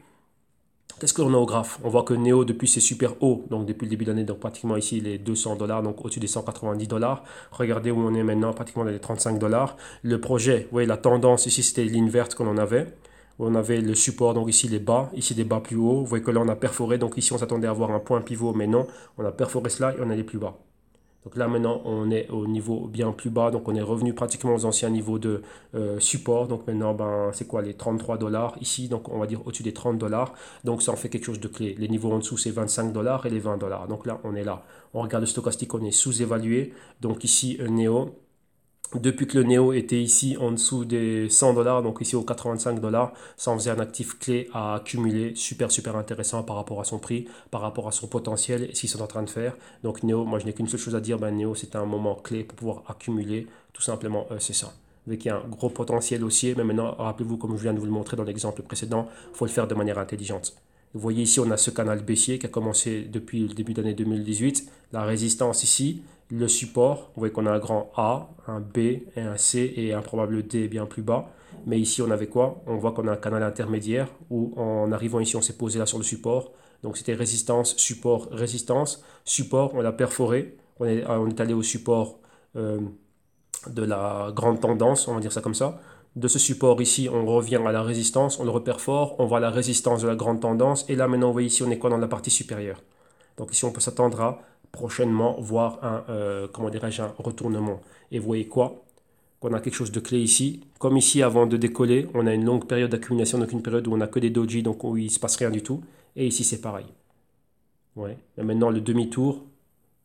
qu'est-ce qu'on a au graphe? On voit que Neo, depuis c'est super haut, donc depuis le début de l'année, donc pratiquement ici les 200 dollars, donc au-dessus des 190 dollars. Regardez où on est maintenant, pratiquement dans les 35 dollars. Le projet, vous voyez la tendance ici, c'était ligne verte qu'on en avait. On avait le support, donc ici les bas, ici des bas plus hauts. Vous voyez que là on a perforé, donc ici on s'attendait à avoir un point pivot, mais non, on a perforé cela et on allait plus bas. Donc là maintenant on est au niveau bien plus bas, donc on est revenu pratiquement aux anciens niveaux de support. Donc maintenant ben, c'est quoi les 33 dollars ici, donc on va dire au-dessus des 30 dollars. Donc ça en fait quelque chose de clé. Les niveaux en dessous c'est 25 dollars et les 20 dollars. Donc là on est là. On regarde le stochastique, on est sous-évalué. Donc ici Neo. Depuis que le Neo était ici en dessous des 100 dollars, donc ici aux 85 dollars, ça en faisait un actif clé à accumuler, super intéressant par rapport à son prix, par rapport à son potentiel et ce qu'ils sont en train de faire. Donc Neo, moi je n'ai qu'une seule chose à dire, ben Neo c'est un moment clé pour pouvoir accumuler, tout simplement c'est ça. Avec un gros potentiel haussier, mais maintenant rappelez-vous comme je viens de vous le montrer dans l'exemple précédent, il faut le faire de manière intelligente. Vous voyez ici, on a ce canal baissier qui a commencé depuis le début d'année 2018. La résistance ici, le support, vous voyez qu'on a un grand A, un B, et un C et un probable D bien plus bas. Mais ici, on avait quoi? On voit qu'on a un canal intermédiaire où en arrivant ici, on s'est posé là sur le support. Donc c'était résistance, support, résistance. Support, on l'a perforé. On est allé au support de la grande tendance, on va dire ça comme ça. De ce support ici, on revient à la résistance, on le reperfore, on voit la résistance de la grande tendance. Et là, maintenant, vous voyez ici, on est quoi dans la partie supérieure. Donc ici, on peut s'attendre à prochainement voir comment dirais-je, un retournement. Et vous voyez quoi? Qu'on a quelque chose de clé ici. Comme ici, avant de décoller, on a une longue période d'accumulation, donc une période où on n'a que des doji, donc où il ne se passe rien du tout. Et ici, c'est pareil. Ouais. Et maintenant, le demi-tour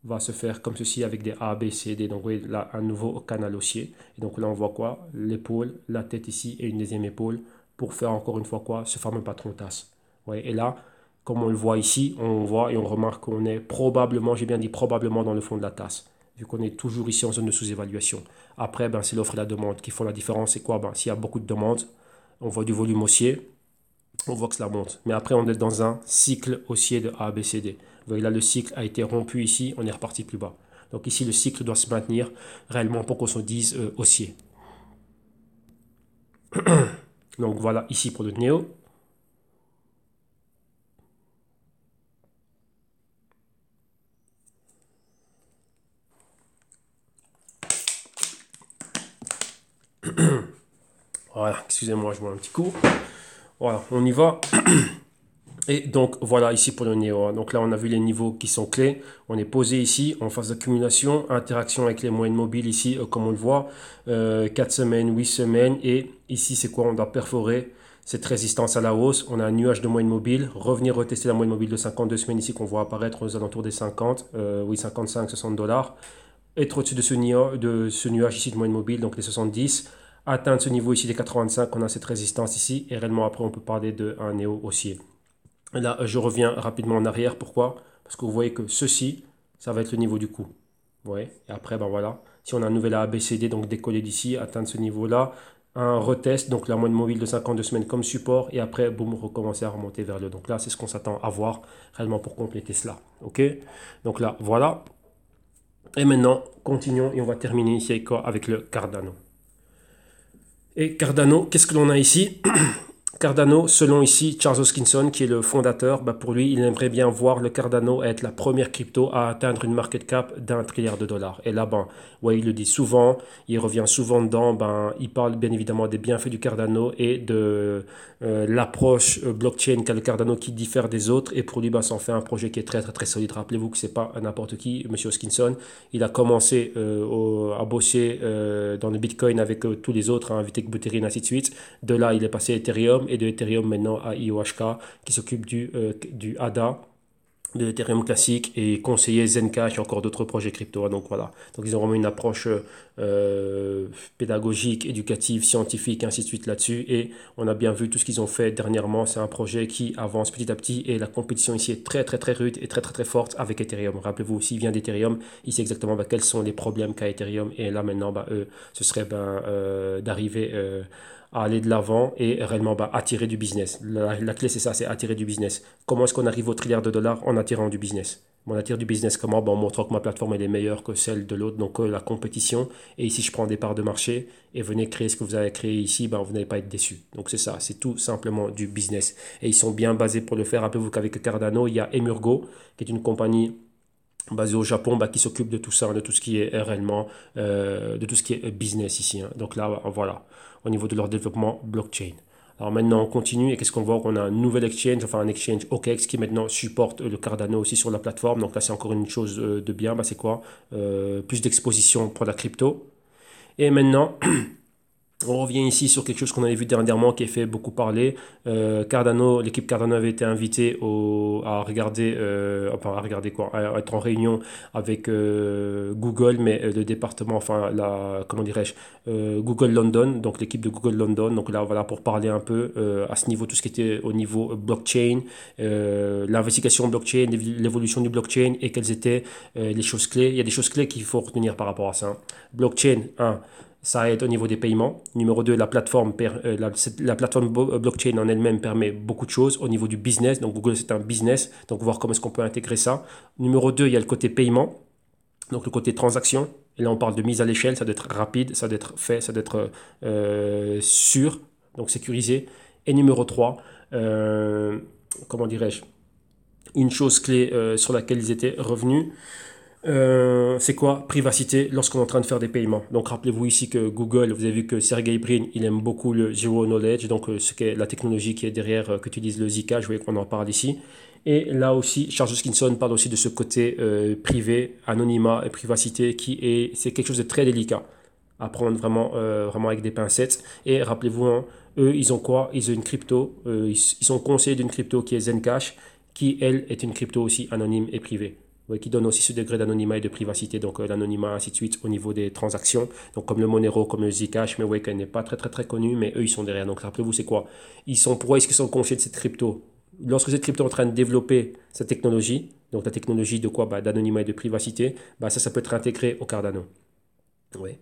va se faire comme ceci avec des A, B, C, D. Donc, vous voyez là, un nouveau canal haussier. Et donc là, on voit quoi? L'épaule, la tête ici et une deuxième épaule pour faire encore une fois quoi? Ce fameux patron tasse. Ouais. Et là, comme on le voit ici, on voit et on remarque qu'on est probablement, j'ai bien dit probablement dans le fond de la tasse, vu qu'on est toujours ici en zone de sous-évaluation. Après, ben, c'est l'offre et la demande qui font la différence. C'est quoi? Ben, s'il y a beaucoup de demandes, on voit du volume haussier, on voit que cela monte. Mais après, on est dans un cycle haussier de A, B, C, D. Vous voyez là, le cycle a été rompu ici, on est reparti plus bas. Donc ici, le cycle doit se maintenir réellement pour qu'on se dise haussier. Donc voilà, ici pour le Néo. Voilà, excusez-moi, je bois un petit coup. Voilà, on y va. Et donc voilà ici pour le Néo. Donc là on a vu les niveaux qui sont clés. On est posé ici en phase d'accumulation, interaction avec les moyennes mobiles ici comme on le voit. 4 semaines, 8 semaines. Et ici c'est quoi? On doit perforer cette résistance à la hausse. On a un nuage de moyenne mobile. Revenir retester la moyenne mobile de 52 semaines ici qu'on voit apparaître aux alentours des 50. Oui 55, 60 dollars. Être au-dessus de ce nuage ici de moyenne mobile, donc les 70. Atteindre ce niveau ici des 85. On a cette résistance ici. Et réellement après on peut parler d'un Néo haussier. Là, je reviens rapidement en arrière. Pourquoi? Parce que vous voyez que ceci, ça va être le niveau du coup. Ouais. Et après, ben voilà. Si on a un nouvel ABCD, donc décoller d'ici, atteindre ce niveau-là, un retest, donc la moyenne mobile de 52 semaines comme support, et après, boum, recommencer à remonter vers le. Donc là, c'est ce qu'on s'attend à voir réellement pour compléter cela. Ok? Donc là, voilà. Et maintenant, continuons et on va terminer ici avec quoi? Avec le Cardano. Et Cardano, qu'est-ce que l'on a ici? Cardano, selon ici Charles Hoskinson, qui est le fondateur, pour lui, il aimerait bien voir le Cardano être la première crypto à atteindre une market cap d'1 trilliard de dollars. Et là, ouais, il le dit souvent, il revient souvent dedans, il parle bien évidemment des bienfaits du Cardano et de l'approche blockchain qu'a le Cardano qui diffère des autres. Et pour lui, ça en fait un projet qui est très très très solide. Rappelez-vous que c'est pas n'importe qui, Monsieur Hoskinson. Il a commencé à bosser dans le Bitcoin avec tous les autres, Vitalik Buterin, ainsi de suite. De là, il est passé à Ethereum et de Ethereum maintenant à IOHK qui s'occupe du ADA, de l'Ethereum classique et conseiller Zencash et encore d'autres projets crypto. Donc voilà. Donc ils ont vraiment une approche pédagogique, éducative, scientifique, ainsi de suite là-dessus. Et on a bien vu tout ce qu'ils ont fait dernièrement. C'est un projet qui avance petit à petit et la compétition ici est très très très rude et très très très forte avec Ethereum. Rappelez-vous, s'il vient d'Ethereum, il sait exactement quels sont les problèmes qu'a Ethereum. Et là maintenant, eux, ce serait d'arriver à aller de l'avant et réellement attirer du business. La clé, c'est ça, c'est attirer du business. Comment est-ce qu'on arrive au trilliard de dollars en attirant du business? On attire du business comment? En montrant que ma plateforme elle est meilleure que celle de l'autre, donc la compétition. Et ici, je prends des parts de marché et venez créer ce que vous avez créé ici, vous n'allez pas être déçu. Donc c'est ça, c'est tout simplement du business. Et ils sont bien basés pour le faire. Rappelez-vous qu'avec Cardano, il y a Emurgo, qui est une compagnie basée au Japon qui s'occupe de tout ça, de tout ce qui est réellement, de tout ce qui est business ici. Donc là, voilà, au niveau de leur développement blockchain. Alors maintenant, on continue et qu'est-ce qu'on voit? On a un nouvel exchange, enfin un exchange OKEx qui maintenant supporte le Cardano aussi sur la plateforme. Donc là, c'est encore une chose de bien. C'est quoi? Plus d'exposition pour la crypto. Et maintenant, on revient ici sur quelque chose qu'on avait vu dernièrement qui a fait beaucoup parler. Cardano, l'équipe Cardano avait été invitée à regarder, à regarder quoi, à être en réunion avec Google, mais le département, comment dirais-je, Google London, donc l'équipe de Google London. Donc là, voilà, pour parler un peu à ce niveau, tout ce qui était au niveau blockchain, l'investigation blockchain, l'évolution du blockchain et quelles étaient les choses clés. Il y a des choses clés qu'il faut retenir par rapport à ça. Blockchain, 1. Ça aide au niveau des paiements. Numéro 2, la plateforme blockchain en elle-même permet beaucoup de choses au niveau du business. Donc Google, c'est un business. Donc voir comment est-ce qu'on peut intégrer ça. Numéro 2, il y a le côté paiement. Donc le côté transaction. Et là, on parle de mise à l'échelle. Ça doit être rapide, ça doit être fait, ça doit être sûr, donc sécurisé. Et numéro 3, comment dirais-je, une chose clé sur laquelle ils étaient revenus. C'est quoi? Privacité lorsqu'on est en train de faire des paiements. Donc rappelez-vous ici que Google, vous avez vu que Sergey Brin, il aime beaucoup le Zero Knowledge, donc ce qu'est la technologie qui est derrière, qu'utilise le Zcash, vous voyez qu'on en parle ici. Et là aussi, Charles Hoskinson parle aussi de ce côté privé, anonymat et privacité c'est quelque chose de très délicat à prendre vraiment avec des pincettes. Et rappelez-vous, eux, ils ont quoi? Ils ont une crypto, ils sont conseillers d'une crypto qui est Zencash, qui elle est une crypto aussi anonyme et privée. Ouais, qui donne aussi ce degré d'anonymat et de privacité, donc l'anonymat ainsi de suite au niveau des transactions, donc comme le Monero, comme le Zcash, mais ouais, qu'elle n'est pas très très très connue, mais eux ils sont derrière. Donc rappelez-vous, c'est quoi? Pourquoi est-ce qu'ils sont confiés de cette crypto? Lorsque cette crypto est en train de développer sa technologie, donc la technologie de quoi? D'anonymat et de privacité, ça peut être intégré au Cardano. Ouais.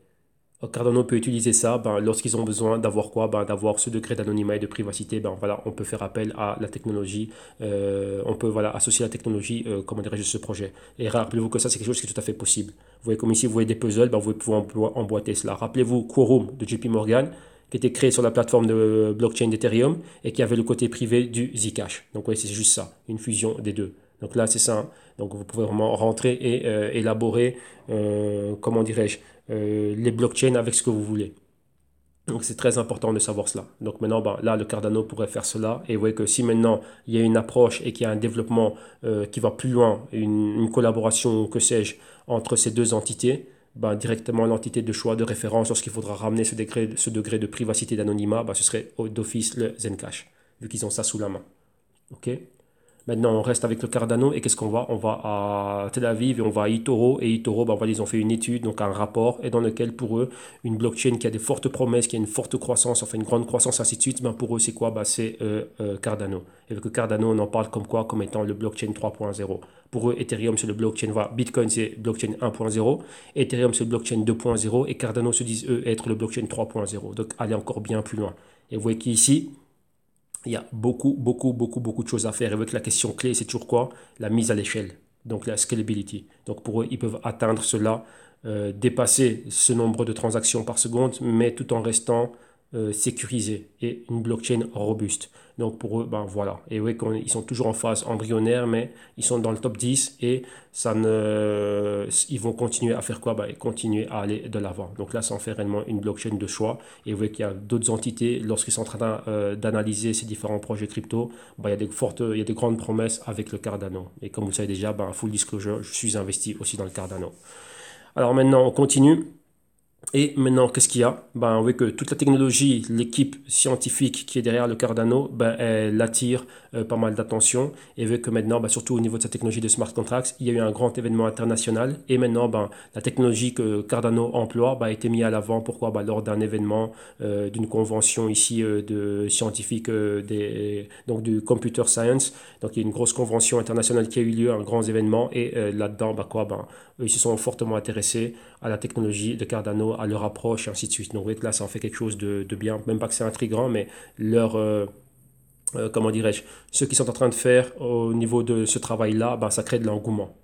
Cardano peut utiliser ça lorsqu'ils ont besoin d'avoir quoi? D'avoir ce degré d'anonymat et de privacité. Voilà, on peut faire appel à la technologie. On peut associer la technologie, comment dirais-je, ce projet. Et rappelez-vous que ça, c'est quelque chose qui est tout à fait possible. Vous voyez comme ici, vous voyez des puzzles, vous pouvez emboîter cela. Rappelez-vous Quorum de JP Morgan, qui était créé sur la plateforme de blockchain d'Ethereum et qui avait le côté privé du Zcash. Donc oui, c'est juste ça, une fusion des deux. Donc là, c'est ça. Donc vous pouvez vraiment rentrer et élaborer, comment dirais-je, les blockchains avec ce que vous voulez. Donc c'est très important de savoir cela. Donc maintenant, là, le Cardano pourrait faire cela. Et vous voyez que si maintenant il y a une approche et qu'il y a un développement qui va plus loin, une collaboration, que sais-je, entre ces deux entités, directement l'entité de choix de référence, lorsqu'il faudra ramener ce degré de privacité d'anonymat, ce serait d'office le Zencash, vu qu'ils ont ça sous la main. OK? Maintenant, on reste avec le Cardano et qu'est-ce qu'on va? On va à Tel Aviv et on va à eToro. Et eToro, ils ont fait une étude, donc un rapport, et dans lequel pour eux, une blockchain qui a des fortes promesses, qui a une forte croissance, enfin une grande croissance, ainsi de suite, pour eux, c'est quoi? C'est Cardano. Et avec le Cardano, on en parle comme quoi? Comme étant le blockchain 3.0. Pour eux, Ethereum, c'est le blockchain, Bitcoin, c'est blockchain 1.0, Ethereum, c'est le blockchain 2.0, et Cardano se disent, eux, être le blockchain 3.0. Donc, aller encore bien plus loin. Et vous voyez qu'ici, il y a beaucoup, beaucoup, beaucoup, beaucoup de choses à faire. Et avec la question clé, c'est toujours quoi? La mise à l'échelle, donc la scalability. Donc pour eux, ils peuvent atteindre cela, dépasser ce nombre de transactions par seconde, mais tout en restant sécurisée et une blockchain robuste. Donc pour eux, ben voilà. Et oui, ils sont toujours en phase embryonnaire, mais ils sont dans le top 10 et ils vont continuer à faire quoi? Ben, continuer à aller de l'avant. Donc là, ça en fait réellement une blockchain de choix. Et vous voyez qu'il y a d'autres entités, lorsqu'ils sont en train d'analyser ces différents projets crypto, ben, il y a des grandes promesses avec le Cardano. Et comme vous le savez déjà, ben, full disclosure, je suis investi aussi dans le Cardano. Alors maintenant, on continue. Et maintenant, qu'est-ce qu'il y a? Ben, on voit que toute la technologie, l'équipe scientifique qui est derrière le Cardano, ben, elle attire pas mal d'attention. Et vu que maintenant, ben, surtout au niveau de sa technologie de smart contracts, il y a eu un grand événement international. Et maintenant, ben, la technologie que Cardano emploie ben, a été mise à l'avant. Pourquoi? Ben, lors d'un événement, d'une convention ici de scientifiques donc du Computer Science. Donc, il y a une grosse convention internationale qui a eu lieu, un grand événement. Et là-dedans, ben, quoi? Ben, eux, ils se sont fortement intéressés à la technologie de Cardano, à leur approche, et ainsi de suite. Donc, vous voyez que là, ça en fait quelque chose de bien. Même pas que c'est intriguant, mais leur, comment dirais-je, ce qu'ils sont en train de faire au niveau de ce travail-là, ben, ça crée de l'engouement.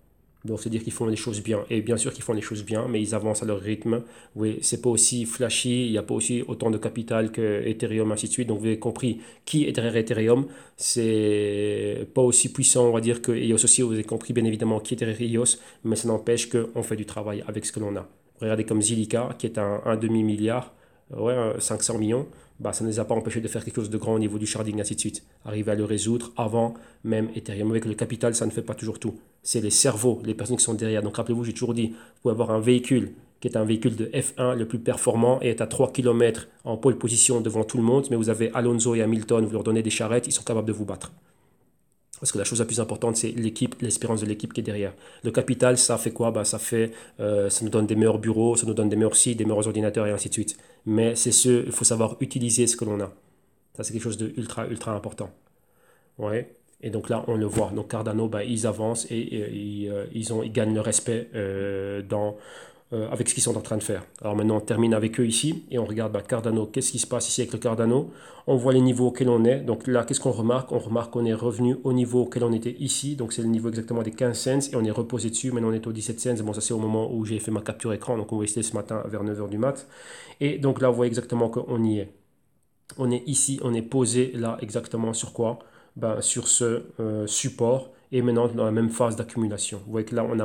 Donc, c'est-à-dire qu'ils font les choses bien. Et bien sûr qu'ils font les choses bien, mais ils avancent à leur rythme. Oui, c'est pas aussi flashy, il n'y a pas aussi autant de capital que Ethereum, ainsi de suite. Donc, vous avez compris qui est derrière Ethereum. C'est pas aussi puissant, on va dire, que EOS aussi. Vous avez compris, bien évidemment, qui est derrière EOS, mais ça n'empêche qu'on fait du travail avec ce que l'on a. Regardez comme Zilliqa, qui est un demi-milliard, ouais, 500 millions, bah, ça ne les a pas empêchés de faire quelque chose de grand au niveau du sharding, ainsi de suite. Arriver à le résoudre avant même Ethereum. Avec le capital, ça ne fait pas toujours tout. C'est les cerveaux, les personnes qui sont derrière. Donc rappelez-vous, j'ai toujours dit, vous pouvez avoir un véhicule qui est un véhicule de F1 le plus performant et est à 3 km en pole position devant tout le monde, mais vous avez Alonso et Hamilton, vous leur donnez des charrettes, ils sont capables de vous battre. Parce que la chose la plus importante, c'est l'équipe, l'espérance de l'équipe qui est derrière. Le capital, ça fait quoi? Ça nous donne des meilleurs bureaux, ça nous donne des meilleurs sites, des meilleurs ordinateurs et ainsi de suite. Mais il faut savoir utiliser ce que l'on a. Ça, c'est quelque chose de ultra, ultra important. Ouais. Et donc là, on le voit. Donc Cardano, ils avancent ils gagnent le respect avec ce qu'ils sont en train de faire. Alors maintenant, on termine avec eux ici et on regarde Cardano. Qu'est-ce qui se passe ici avec le Cardano? On voit les niveaux auxquels on est. Donc là, qu'est-ce qu'on remarque? On remarque qu'on est revenu au niveau auquel on était ici. Donc c'est le niveau exactement des 15 cents et on est reposé dessus. Maintenant, on est aux 17 cents. Bon, ça c'est au moment où j'ai fait ma capture écran. Donc on va essayer ce matin vers 9 h du mat. Et donc là, on voit exactement qu'on y est. On est ici, on est posé là exactement sur quoi? Sur ce support et maintenant dans la même phase d'accumulation. Vous voyez que là on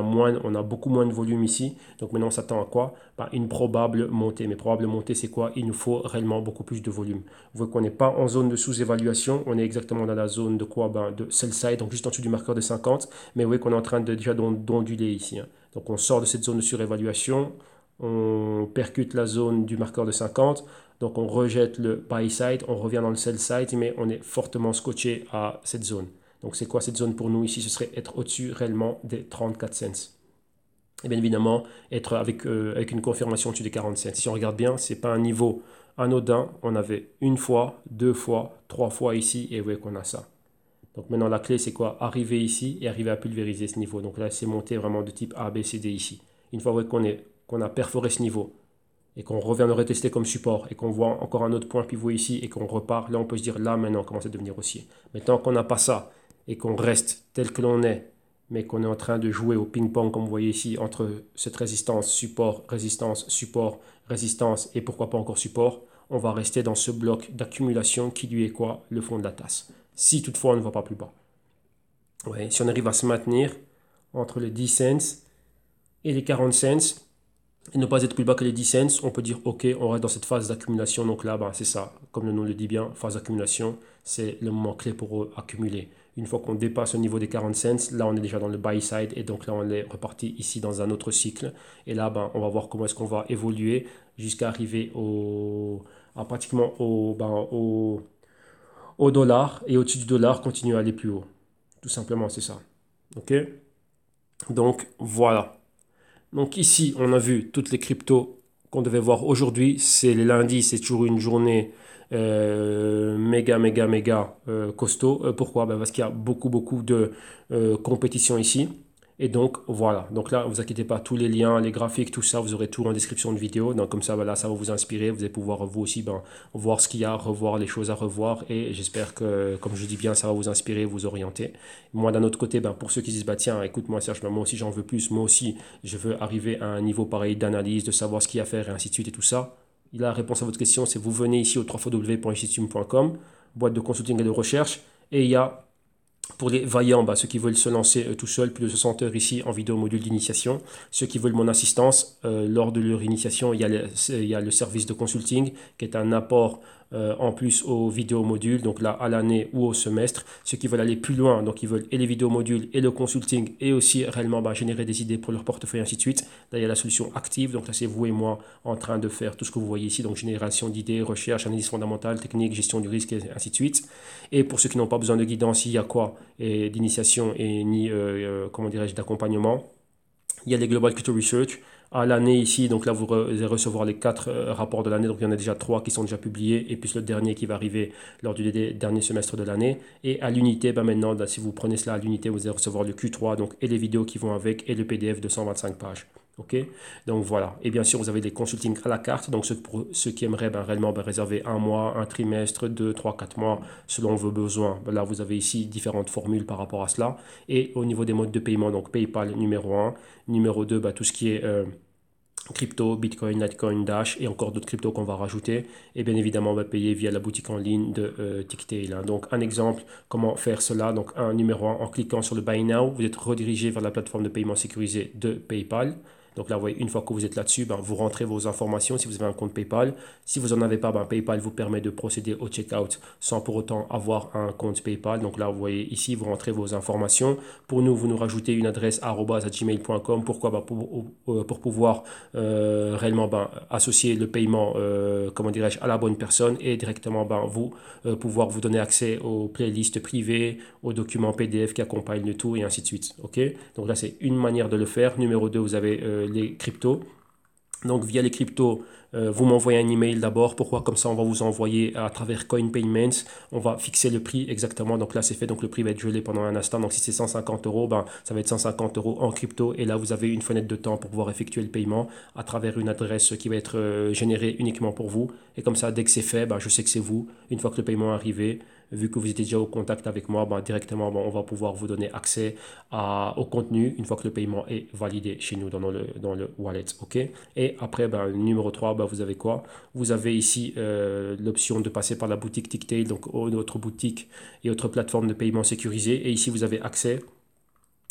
a beaucoup moins de volume ici. Donc maintenant on s'attend à quoi? Une probable montée. Mais probable montée c'est quoi? Il nous faut réellement beaucoup plus de volume. Vous voyez qu'on n'est pas en zone de sous-évaluation, on est exactement dans la zone de quoi? De sell side, donc juste en dessous du marqueur de 50. Mais vous voyez qu'on est en train de déjà d'onduler ici. Hein. Donc on sort de cette zone de surévaluation, on percute la zone du marqueur de 50. Donc on rejette le buy side, on revient dans le sell side, mais on est fortement scotché à cette zone. Donc c'est quoi cette zone pour nous ici? Ce serait être au-dessus réellement des 34 cents. Et bien évidemment, être avec une confirmation au-dessus des 40 cents. Si on regarde bien, ce n'est pas un niveau anodin. On avait une fois, deux fois, trois fois ici, et vous voyez qu'on a ça. Donc maintenant la clé c'est quoi? Arriver ici et arriver à pulvériser ce niveau. Donc là c'est monté vraiment de type A, B, C, D ici. Une fois qu'on a perforé ce niveau, et qu'on revient le retester comme support et qu'on voit encore un autre point pivot ici et qu'on repart, là on peut se dire là maintenant on commence à devenir haussier. Maintenant qu'on n'a pas ça et qu'on reste tel que l'on est, mais qu'on est en train de jouer au ping-pong comme vous voyez ici entre cette résistance, support, résistance et pourquoi pas encore support, on va rester dans ce bloc d'accumulation qui lui est quoi? Le fond de la tasse. Si toutefois on ne va pas plus bas. Ouais, si on arrive à se maintenir entre les 10 cents et les 40 cents, et ne pas être plus bas que les 10 cents, on peut dire ok, on reste dans cette phase d'accumulation. Donc là, c'est ça, comme le nom le dit bien, phase d'accumulation, c'est le moment clé pour accumuler. Une fois qu'on dépasse le niveau des 40 cents, là on est déjà dans le buy side et donc là on est reparti ici dans un autre cycle. Et là, on va voir comment est-ce qu'on va évoluer jusqu'à arriver pratiquement au dollar et au-dessus du dollar, continuer à aller plus haut. Tout simplement, c'est ça. Ok? Donc voilà. Donc ici, on a vu toutes les cryptos qu'on devait voir aujourd'hui. C'est les lundis, c'est toujours une journée méga costaud. Pourquoi? Parce qu'il y a beaucoup de compétition ici. Et donc voilà, donc là, vous inquiétez pas, tous les liens, les graphiques, tout ça, vous aurez tout en description de vidéo. Donc comme ça, là, ça va vous inspirer. Vous allez pouvoir vous aussi voir ce qu'il y a, revoir les choses à revoir. Et j'espère que, comme je dis bien, ça va vous inspirer, vous orienter. Moi, d'un autre côté, pour ceux qui disent, tiens, écoute-moi Serge, moi aussi j'en veux plus, moi aussi je veux arriver à un niveau pareil d'analyse, de savoir ce qu'il y a à faire et ainsi de suite et tout ça. la réponse à votre question, c'est vous venez ici au www.icitium.com, boîte de consulting et de recherche, et il y a pour les vaillants, ceux qui veulent se lancer tout seuls, plus de 60 heures ici en vidéo module d'initiation. Ceux qui veulent mon assistance, lors de leur initiation, il y a le service de consulting qui est un apport en plus aux vidéos modules, donc là à l'année ou au semestre. Ceux qui veulent aller plus loin, donc ils veulent et les vidéos modules et le consulting et aussi réellement générer des idées pour leur portefeuille, ainsi de suite. Là il y a la solution active, donc là c'est vous et moi en train de faire tout ce que vous voyez ici, donc génération d'idées, recherche, analyse fondamentale, technique, gestion du risque et ainsi de suite. Et pour ceux qui n'ont pas besoin de guidance, il y a quoi et d'initiation et ni comment dirais-je d'accompagnement. Il y a les Global Crypto Research à l'année ici, donc là vous allez recevoir les 4 rapports de l'année, donc il y en a déjà 3 qui sont déjà publiés et plus le dernier qui va arriver lors du dernier semestre de l'année. Et à l'unité, maintenant si vous prenez cela à l'unité, vous allez recevoir le Q3, donc et les vidéos qui vont avec et le PDF de 125 pages. Ok, donc voilà. Et bien sûr, vous avez des consultings à la carte. Donc pour ceux qui aimeraient réellement réserver un mois, un trimestre, 2, 3, 4 mois, selon vos besoins. Là, vous avez ici différentes formules par rapport à cela. Et au niveau des modes de paiement, donc PayPal numéro 1, numéro 2, tout ce qui est crypto, Bitcoin, Litecoin, Dash et encore d'autres cryptos qu'on va rajouter. Et bien évidemment, on va payer via la boutique en ligne de Ticktail. Donc un exemple, comment faire cela. Donc un numéro 1, en cliquant sur le Buy Now, vous êtes redirigé vers la plateforme de paiement sécurisée de PayPal. Donc là, vous voyez, une fois que vous êtes là-dessus, vous rentrez vos informations si vous avez un compte PayPal. Si vous n'en avez pas, PayPal vous permet de procéder au checkout sans pour autant avoir un compte PayPal. Donc là, vous voyez ici, vous rentrez vos informations. Pour nous, vous nous rajoutez une adresse @gmail.com. Pourquoi pour pouvoir réellement associer le paiement comment dirais-je, à la bonne personne et directement vous pouvoir vous donner accès aux playlists privées, aux documents PDF qui accompagnent le tout et ainsi de suite. Ok, donc là, c'est une manière de le faire. Numéro 2, vous avez les cryptos. Donc via les cryptos, vous m'envoyez un email d'abord. Pourquoi? Comme ça, on va vous envoyer à travers Coin Payments. On va fixer le prix exactement. Donc là, c'est fait. Donc le prix va être gelé pendant un instant. Donc si c'est 150 euros, ça va être 150 euros en crypto. Et là, vous avez une fenêtre de temps pour pouvoir effectuer le paiement à travers une adresse qui va être générée uniquement pour vous. Et comme ça, dès que c'est fait, je sais que c'est vous. Une fois que le paiement est arrivé, vu que vous étiez déjà au contact avec moi, directement, on va pouvoir vous donner accès au contenu une fois que le paiement est validé chez nous dans le wallet. Ok. Et après, numéro 3, vous avez quoi? Vous avez ici l'option de passer par la boutique Ticktail, donc notre boutique et autre plateforme de paiement sécurisée. Et ici, vous avez accès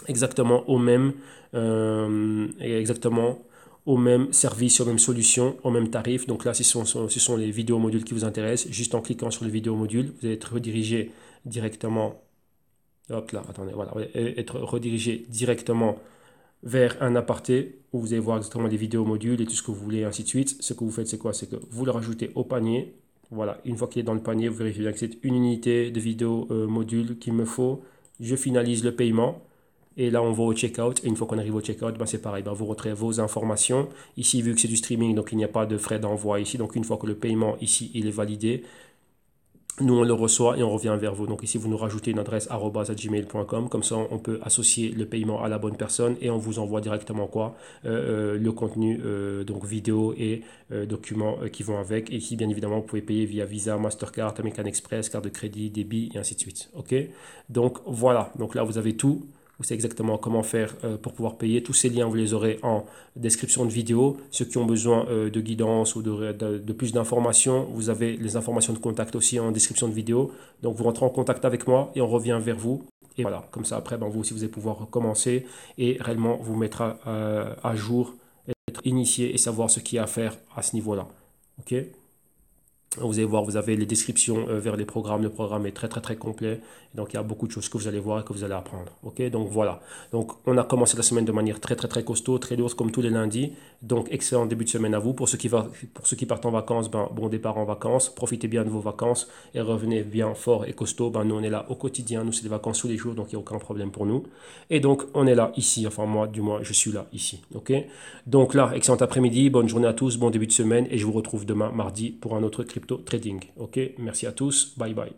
exactement au même service, aux mêmes solutions, au même tarif. Donc là, ce sont les vidéos modules qui vous intéressent. Juste en cliquant sur le vidéo module, vous allez être redirigé directement. Hop là, attendez, voilà, être redirigé directement vers un aparté où vous allez voir exactement les vidéos modules et tout ce que vous voulez, et ainsi de suite. Ce que vous faites, c'est quoi? C'est que vous le rajoutez au panier. Voilà, une fois qu'il est dans le panier, vous vérifiez bien que c'est une unité de vidéo module qu'il me faut. Je finalise le paiement. Et là, on va au checkout. Et une fois qu'on arrive au checkout, c'est pareil. Vous retirez vos informations. Ici, vu que c'est du streaming, donc il n'y a pas de frais d'envoi ici. Donc une fois que le paiement ici, il est validé, nous, on le reçoit et on revient vers vous. Donc ici, vous nous rajoutez une adresse @gmail.com. Comme ça, on peut associer le paiement à la bonne personne et on vous envoie directement quoi? Le contenu, donc vidéo et documents qui vont avec. Et ici, bien évidemment, vous pouvez payer via Visa, Mastercard, American Express, carte de crédit, débit et ainsi de suite. Ok? Donc voilà. Donc là, vous avez tout. Vous savez exactement comment faire pour pouvoir payer. Tous ces liens, vous les aurez en description de vidéo. Ceux qui ont besoin de guidance ou de plus d'informations, vous avez les informations de contact aussi en description de vidéo. Donc vous rentrez en contact avec moi et on revient vers vous. Et voilà, comme ça après, vous aussi, vous allez pouvoir recommencer et réellement vous mettre à jour, être initié et savoir ce qu'il y a à faire à ce niveau-là. Ok? Vous allez voir, vous avez les descriptions vers les programmes. Le programme est très très très complet. Donc il y a beaucoup de choses que vous allez voir et que vous allez apprendre. Ok, donc voilà. Donc on a commencé la semaine de manière très très très costaud, très lourde comme tous les lundis. Donc excellent début de semaine à vous. Pour ceux qui partent en vacances, bon départ en vacances. Profitez bien de vos vacances et revenez bien fort et costaud. Nous on est là au quotidien. Nous c'est des vacances tous les jours, donc il n'y a aucun problème pour nous. Et donc on est là ici. Enfin moi du moins je suis là ici. Ok. Donc là excellent après-midi, bonne journée à tous, bon début de semaine et je vous retrouve demain mardi pour un autre crypto trading. Ok, merci à tous, bye bye.